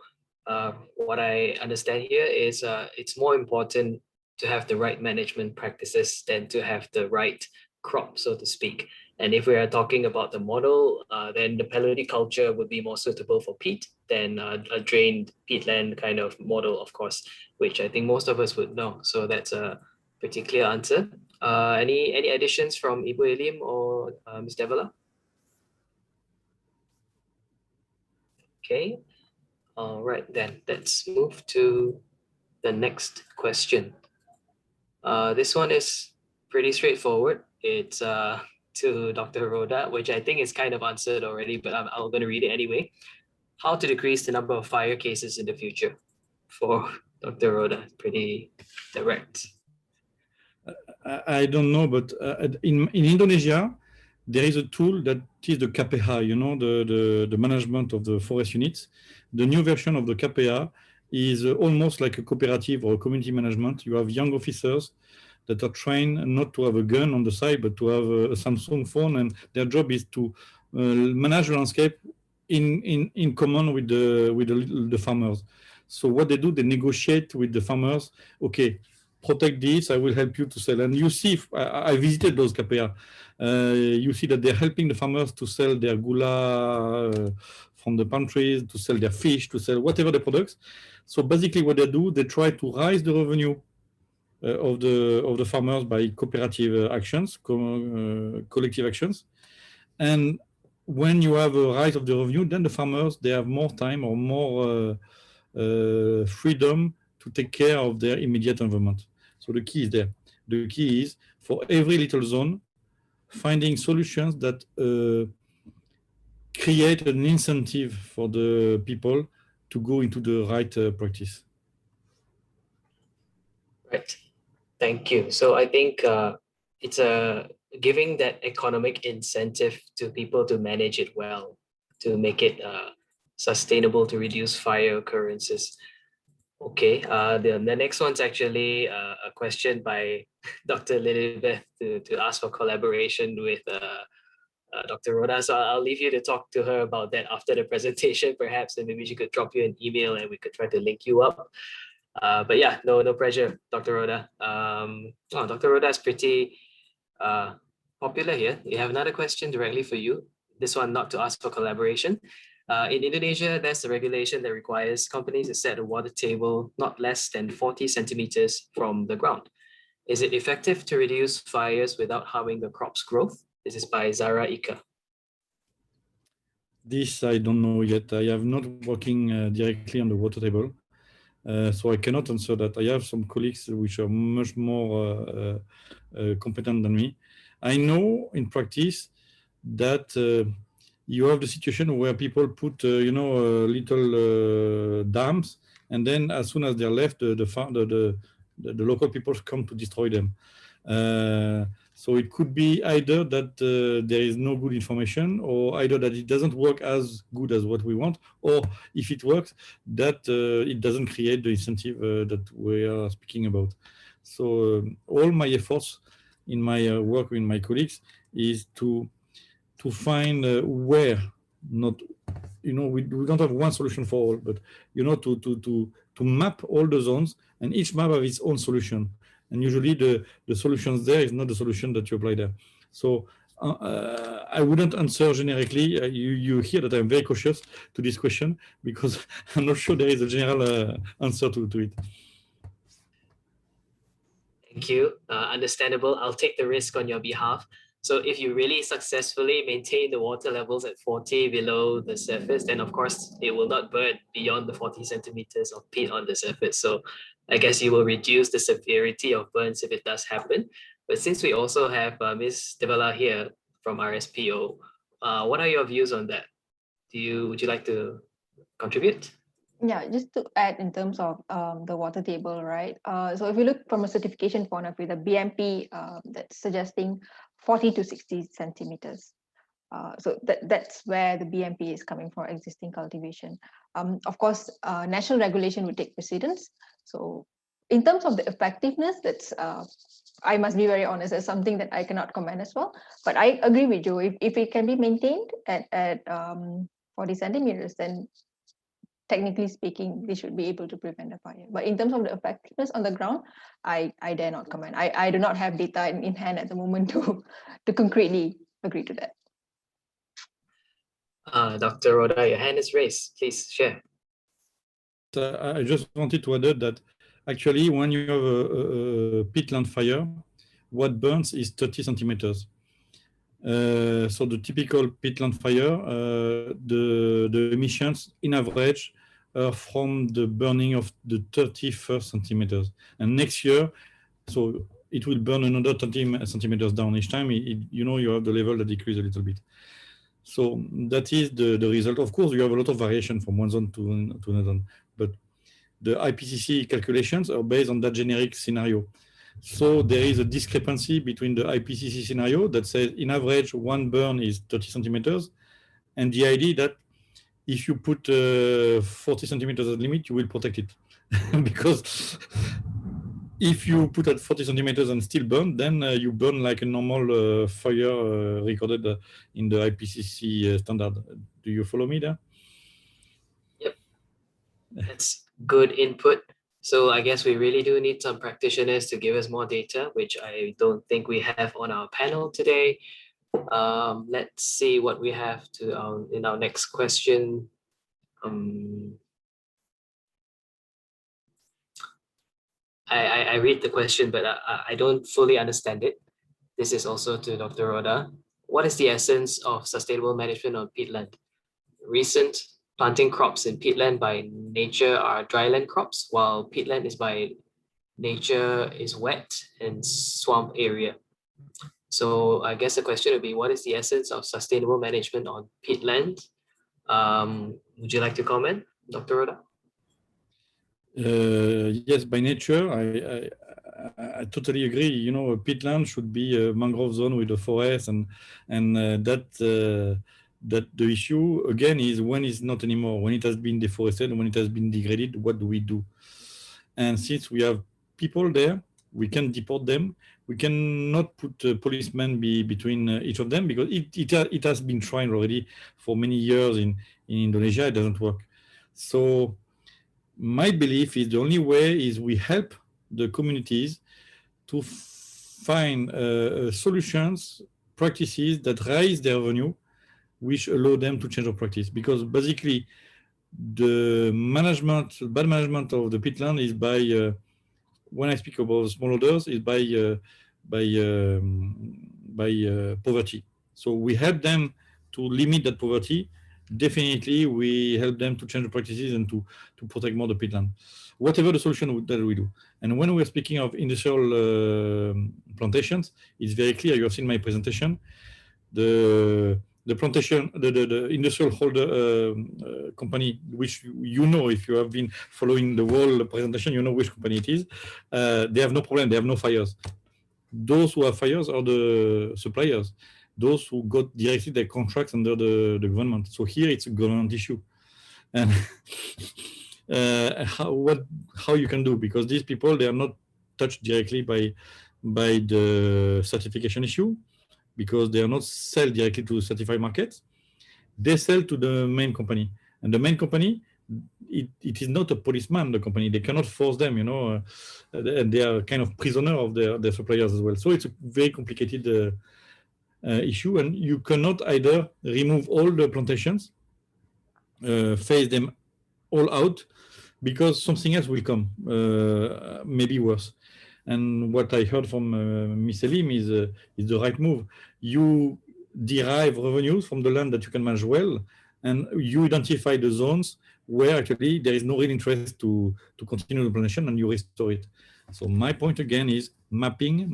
what I understand here is it's more important to have the right management practices than to have the right crop, so to speak. And if we are talking about the model, then the Paleolithic culture would be more suitable for peat than a drained peatland kind of model, of course, which I think most of us would know. So that's a pretty clear answer. Any additions from Ibu Elim or Ms Devala? Okay. All right, then let's move to the next question. This one is pretty straightforward. It's to Dr. Roda, which I think is kind of answered already, but I'm going to read it anyway. How to decrease the number of fire cases in the future? For Dr. Roda, pretty direct. I don't know, but in Indonesia, there is a tool that is the KPH, the management of the forest units. The new version of the KPH is almost like a cooperative or a community management. You have young officers that are trained not to have a gun on the side, but to have a Samsung phone, and their job is to manage the landscape in common with the farmers. So what they do, they negotiate with the farmers. Okay, protect this, I will help you to sell. And you see, I visited those KPA. You see that they're helping the farmers to sell their gula from the pantries, to sell their fish, to sell whatever the products. So basically what they do, they try to raise the revenue of the farmers by cooperative actions, collective actions. And when you have a rise of the revenue, then the farmers, they have more time or more freedom to take care of their immediate environment. So the key is there. The key is for every little zone, finding solutions that create an incentive for the people to go into the right practice. Right. Thank you. So I think it's giving that economic incentive to people to manage it well, to make it sustainable, to reduce fire occurrences. Okay, the next one's actually a question by Dr. Lilibeth to ask for collaboration with Dr. Roda. So I'll leave you to talk to her about that after the presentation, perhaps, and maybe she could drop you an email and we could try to link you up. But yeah, no pressure, Dr. Roda. Dr. Roda is pretty popular here. We have another question directly for you. This one not to ask for collaboration. In Indonesia, there's a regulation that requires companies to set a water table not less than 40 centimeters from the ground. Is it effective to reduce fires without harming the crop's growth? This is by Zara Ika. This I don't know yet. I have not working directly on the water table, so I cannot answer that. I have some colleagues which are much more competent than me. I know in practice that you have the situation where people put, little dams, and then as soon as they're left, the local people come to destroy them. So it could be either that there is no good information, or either that it doesn't work as good as what we want, or if it works, that it doesn't create the incentive that we are speaking about. So all my efforts in my work with my colleagues is to find where, not, we don't have one solution for all, but to map all the zones, and each map has its own solution. And usually the solutions there is not the solution that you apply there. So I wouldn't answer generically. You hear that I'm very cautious to this question because I'm not sure there is a general answer to it. Thank you. Understandable. I'll take the risk on your behalf. So if you really successfully maintain the water levels at 40 below the surface, then of course it will not burn beyond the 40 centimeters of peat on the surface. So I guess you will reduce the severity of burns if it does happen. But since we also have Ms Devaladevi here from RSPO, what are your views on that? Would you like to contribute? Yeah, just to add in terms of the water table, right? So if you look from a certification point of view, the BMP that's suggesting 40 to 60 centimeters. So that's where the BMP is coming for existing cultivation. Of course, national regulation would take precedence. So in terms of the effectiveness, that's I must be very honest, it's something that I cannot comment as well. But I agree with you. If it can be maintained at 40 centimeters, then technically speaking, they should be able to prevent a fire. But in terms of the effectiveness on the ground, I dare not comment. I do not have data in hand at the moment to concretely agree to that. Dr. Roda, your hand is raised. Please share. I just wanted to add that actually when you have a peatland fire, what burns is 30 centimeters. So the typical peatland fire, the emissions in average are from the burning of the 31st centimeters. And next year, so it will burn another 30 centimeters down each time. You have the level that decreases a little bit. So that is the result. Of course, you have a lot of variation from one zone to another, but the IPCC calculations are based on that generic scenario. So there is a discrepancy between the IPCC scenario that says in average one burn is 30 centimeters, and the idea that if you put 40 centimeters as limit, you will protect it. Because if you put at 40 centimeters and still burn, then you burn like a normal fire recorded in the IPCC standard. Do you follow me there? Yep. That's good input. So I guess we really do need some practitioners to give us more data, which I don't think we have on our panel today. Let's see what we have to in our next question. I read the question, but I don't fully understand it. This is also to Dr. Roda. What is the essence of sustainable management on peatland? Recent planting crops in peatland by nature are dryland crops, while peatland is by nature is wet and swamp area. So I guess the question would be, what is the essence of sustainable management on peatland? Would you like to comment, Dr. Roda? Yes, by nature, I totally agree. You know, a peatland should be a mangrove zone with a forest, and that the issue again is when it's not anymore, when it has been deforested, when it has been degraded, what do we do? And since we have people there, we can deport them. We cannot put policemen between each of them, because it has been tried already for many years in Indonesia. It doesn't work. So my belief is the only way is we help the communities to find solutions, practices that raise their revenue, which allow them to change their practice. Because basically, the bad management of the peatland is by, when I speak about smallholders, is by poverty. So we help them to limit that poverty. Definitely, we help them to change the practices and to protect more the peatland, whatever the solution that we do. And when we're speaking of industrial plantations, it's very clear. You have seen my presentation. The plantation, the industrial holder company, which you know, if you have been following the whole presentation, you know which company it is. They have no problem. They have no fires. Those who have fires are the suppliers, those who got directly their contracts under the government. So here it's a government issue. And how you can do, because these people, they are not touched directly by the certification issue, because they are not sell directly to certified markets. They sell to the main company, and the main company, it is not a policeman, the company. They cannot force them, you know, and they are kind of prisoner of their suppliers as well. So it's a very complicated issue, and you cannot either remove all the plantations, phase them all out, because something else will come, maybe worse. And what I heard from Ms Elim is the right move. You derive revenues from the land that you can manage well, and you identify the zones where actually there is no real interest to continue the plantation, and you restore it. So my point again is mapping,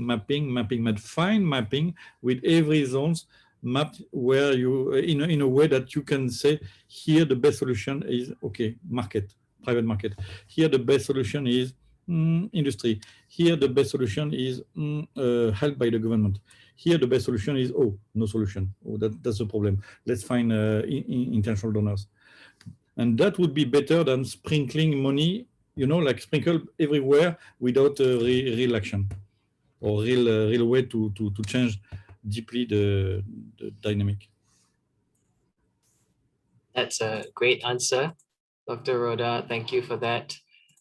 fine mapping with every zones mapped, where you in a way that you can say, here the best solution is okay, market, private market. Here the best solution is industry. Here the best solution is helped by the government. Here the best solution is no solution. That's the problem. Let's find international donors. And that would be better than sprinkling money, you know, like sprinkle everywhere without real action or real way to change deeply the dynamic. That's a great answer, Dr. Roda. Thank you for that.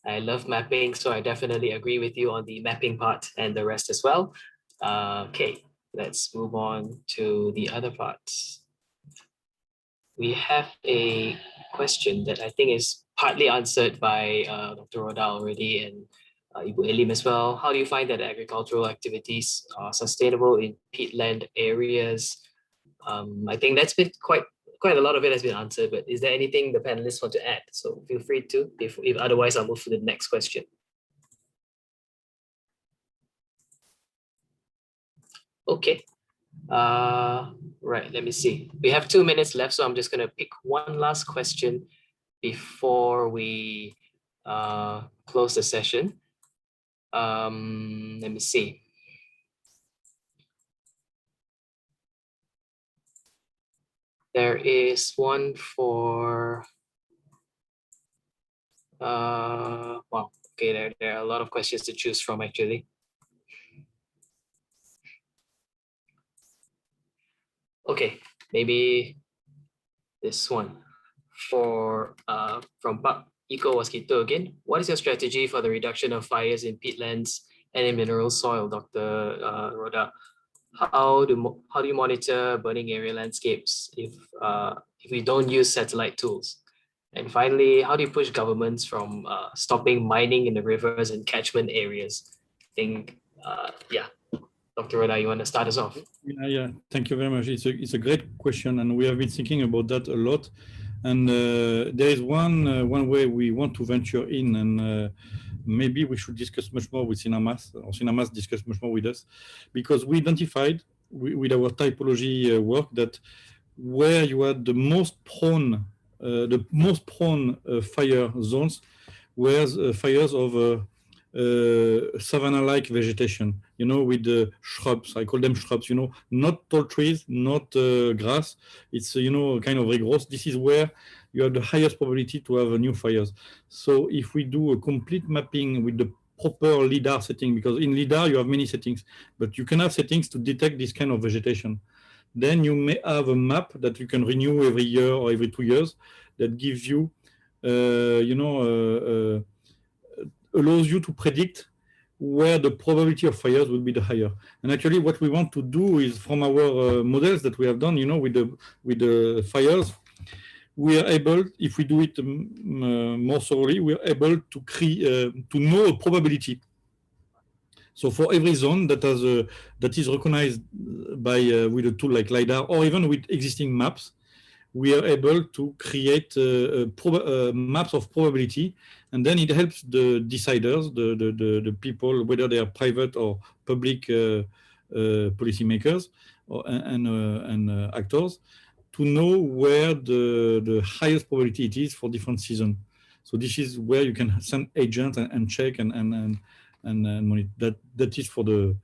I love mapping, so I definitely agree with you on the mapping part and the rest as well. Okay, let's move on to the other parts. We have a question that I think is partly answered by Dr. Roda already, and Ibu Elim as well. How do you find that agricultural activities are sustainable in peatland areas? I think that's been quite a lot of it has been answered, but is there anything the panelists want to add? So feel free to, if otherwise I'll move to the next question. Okay, right, let me see. We have 2 minutes left, so I'm just gonna pick one last question before we close the session. Let me see. There is one for, wow, okay, there are a lot of questions to choose from actually. Okay, maybe this one for from Eco Mosquito again. What is your strategy for the reduction of fires in peatlands and in mineral soil, Dr. Roda? How do you monitor burning area landscapes if we don't use satellite tools? And finally, how do you push governments from stopping mining in the rivers and catchment areas? I think, yeah, Dr. Roda, you want to start us off? Yeah, thank you very much. It's a great question, and we have been thinking about that a lot. And there is one way we want to venture in, and maybe we should discuss much more with Sinarmas, or Sinarmas discuss much more with us, because we identified with our typology work that where you had the most prone fire zones were fires of savanna-like vegetation, you know, with the shrubs. I call them shrubs, you know, not tall trees, not grass. It's, you know, kind of regrowth. This is where you have the highest probability to have new fires. So if we do a complete mapping with the proper LIDAR setting, because in LIDAR you have many settings, but you can have settings to detect this kind of vegetation. Then you may have a map that you can renew every year or every 2 years that gives you, allows you to predict where the probability of fires will be the higher. And actually what we want to do is, from our models that we have done, you know, with the fires, we are able, if we do it more thoroughly, we are able to to know a probability. So for every zone that has that is recognized by with a tool like LiDAR, or even with existing maps, we are able to create maps of probability, and then it helps the deciders, the people, whether they are private or public policymakers and actors, to know where the highest probability it is for different seasons. So this is where you can send agents and check and monitor. That is for the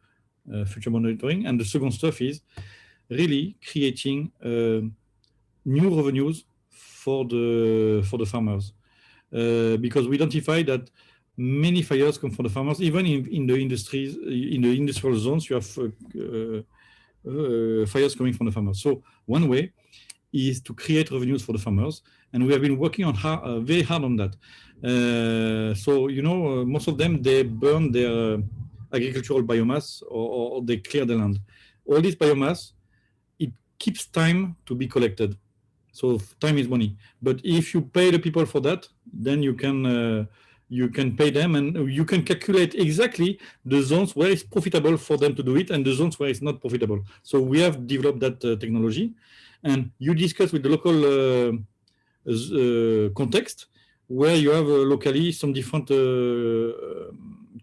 future monitoring. And the second stuff is really creating new revenues for the farmers, because we identify that many fires come from the farmers. Even in the industries, in the industrial zones, you have fires coming from the farmers. So one way is to create revenues for the farmers, and we have been working on very hard on that. So you know, most of them, they burn their agricultural biomass, or they clear the land. All this biomass, it keeps time to be collected. So time is money. But if you pay the people for that, then you can pay them, and you can calculate exactly the zones where it's profitable for them to do it and the zones where it's not profitable. So we have developed that technology, and you discuss with the local context, where you have locally some different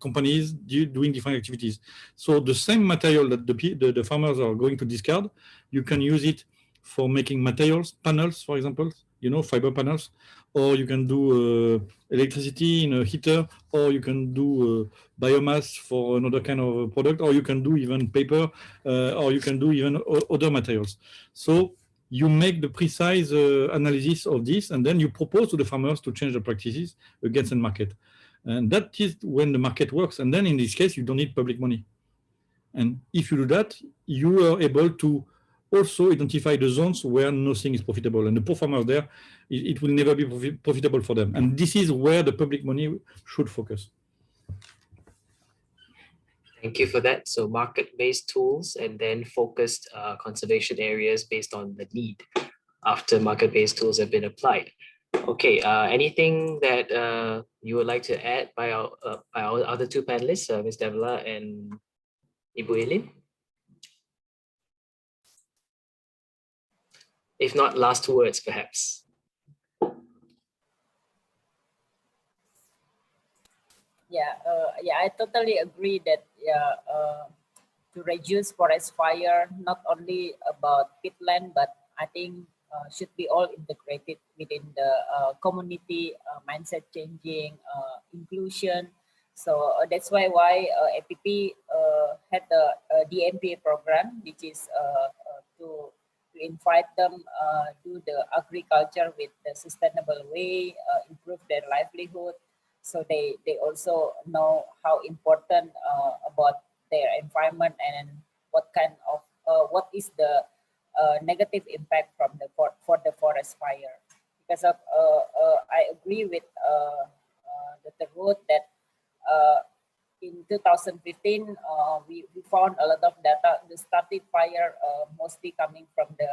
companies doing different activities. So the same material that the farmers are going to discard, you can use it for making materials, panels, for example, you know, fiber panels, or you can do electricity in a heater, or you can do biomass for another kind of product, or you can do even paper, or you can do even other materials. So you make the precise analysis of this, and then you propose to the farmers to change the practices against the market. And that is when the market works. And then in this case, you don't need public money. And if you do that, you are able to also identify the zones where nothing is profitable. And the poor farmers there, it will never be profitable for them. And this is where the public money should focus. Thank you for that. So market-based tools, and then focused conservation areas based on the need after market-based tools have been applied. Okay, anything that you would like to add by our other two panelists, Ms Devla and Ibu Elim? If not, last words, perhaps. Yeah, I totally agree that to reduce forest fire, not only about peatland, but I think should be all integrated within the community mindset changing, inclusion. So that's why APP had the DMPA program, which is to invite them do the agriculture with the sustainable way, improve their livelihood. So they also know how important about their environment and what kind of what is the negative impact from the for the forest fire. Because of I agree with Dr. wrote that in 2015, we found a lot of data. The started fire mostly coming from the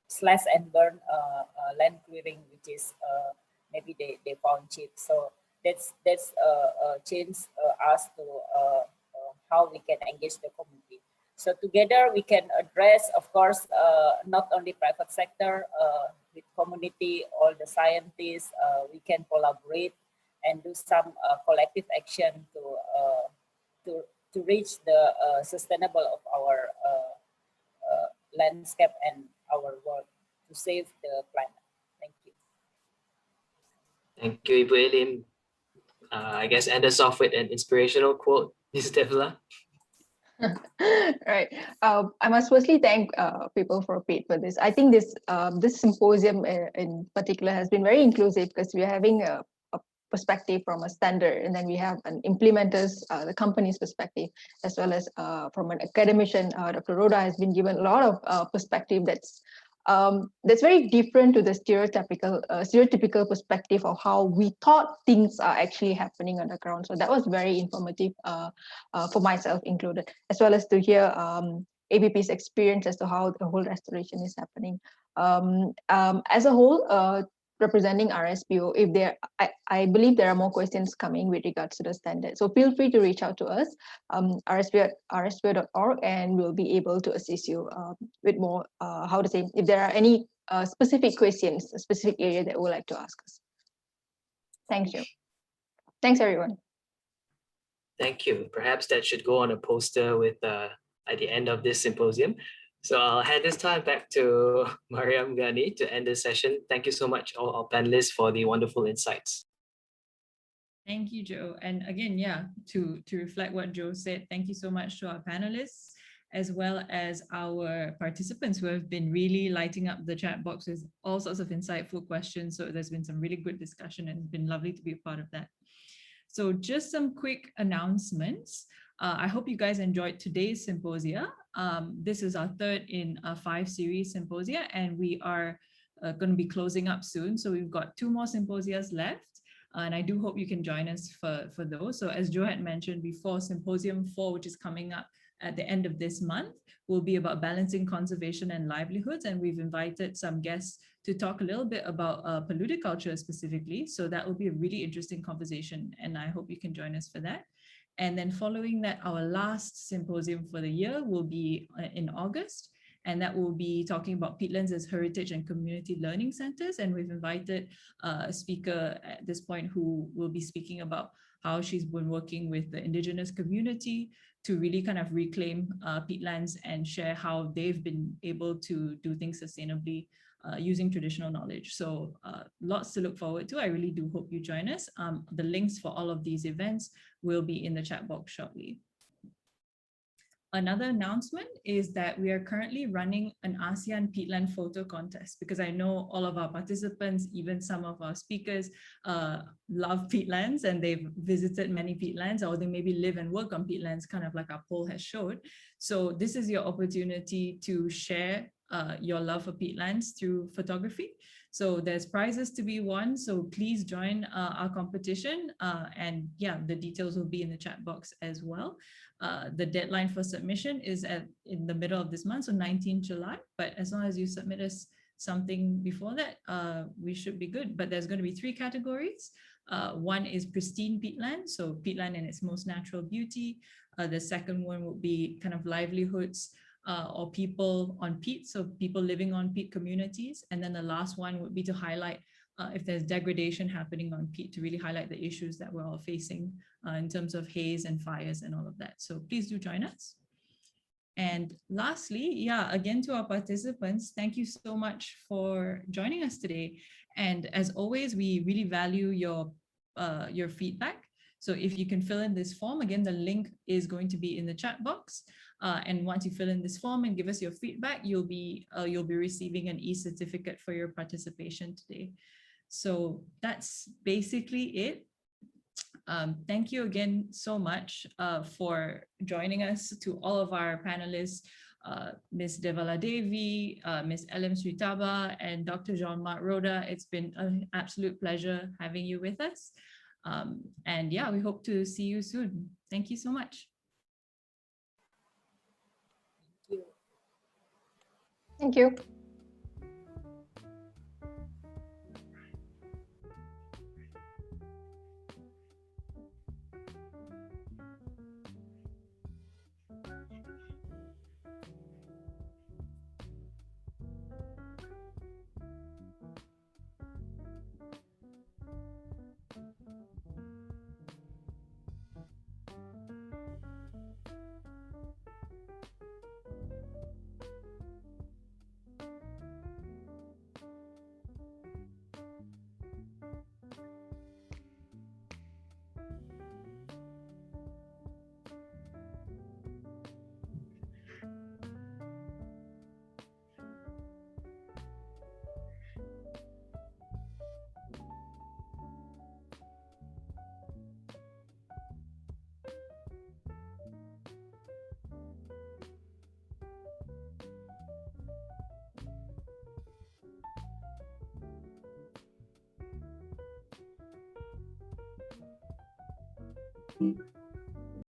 slash and burn land clearing, which is maybe they found cheap. So that's changed us to how we can engage the community. So together we can address, of course, not only private sector, with community, all the scientists, we can collaborate and do some collective action to reach the sustainable of our landscape and our work to save the planet. Thank you. Thank you, Ibu Elim. I guess end us off with an inspirational quote, Ms. Devla. Right. I must firstly thank people for Peat for this. I think this symposium in particular has been very inclusive because we are having a perspective from a standard, and then we have an implementers, the company's perspective, as well as from an academician. Dr. Roda has been given a lot of perspective that's very different to the stereotypical perspective of how we thought things are actually happening on the ground. So that was very informative for myself included, as well as to hear ABP's experience as to how the whole restoration is happening. As a whole, representing RSPO, if I believe there are more questions coming with regards to the standard. So feel free to reach out to us, rspo.org, and we'll be able to assist you with more, if there are any specific questions, a specific area that would like to ask us. Thank you. Thanks, everyone. Thank you. Perhaps that should go on a poster with at the end of this symposium. So I'll hand this time back to Mariam Ghani to end this session. Thank you so much, all our panelists, for the wonderful insights. Thank you, Joe. And again, yeah, to reflect what Joe said, thank you so much to our panelists, as well as our participants who have been really lighting up the chat box with all sorts of insightful questions. So there's been some really good discussion, and it's been lovely to be a part of that. So just some quick announcements. I hope you guys enjoyed today's symposia. This is our third in a 5-series symposia, and we are going to be closing up soon. So we've got 2 more symposias left, and I do hope you can join us for those. So as Joe had mentioned before, Symposium 4, which is coming up at the end of this month, will be about balancing conservation and livelihoods, and we've invited some guests to talk a little bit about polluted-culture specifically. So that will be a really interesting conversation, and I hope you can join us for that. And then following that, our last symposium for the year will be in August, and that will be talking about peatlands as heritage and community learning centers. And we've invited a speaker at this point who will be speaking about how she's been working with the indigenous community to really kind of reclaim peatlands and share how they've been able to do things sustainably using traditional knowledge. So lots to look forward to. I really do hope you join us. The links for all of these events will be in the chat box shortly. Another announcement is that we are currently running an ASEAN peatland photo contest, because I know all of our participants, even some of our speakers, love peatlands and they've visited many peatlands, or they maybe live and work on peatlands, kind of like our poll has showed. So this is your opportunity to share your love for peatlands through photography. So there's prizes to be won, so please join our competition, and yeah, the details will be in the chat box as well. The deadline for submission is in the middle of this month, so 19 July, but as long as you submit us something before that, we should be good. But there's going to be 3 categories. One is pristine peatland, so peatland in its most natural beauty. The second one would be kind of livelihoods, or people on peat, so people living on peat communities. And then the last one would be to highlight if there's degradation happening on peat, to really highlight the issues that we're all facing in terms of haze and fires and all of that. So please do join us. And lastly, yeah, again, to our participants, thank you so much for joining us today. And as always, we really value your feedback. So if you can fill in this form, again, the link is going to be in the chat box. And once you fill in this form and give us your feedback, you'll be receiving an e-certificate for your participation today. So that's basically it. Thank you again so much for joining us, to all of our panelists, Ms Devaladevi, Ms Elim Sritaba, and Dr. Marc Roda. It's been an absolute pleasure having you with us. And yeah, we hope to see you soon. Thank you so much. Thank you. Mm.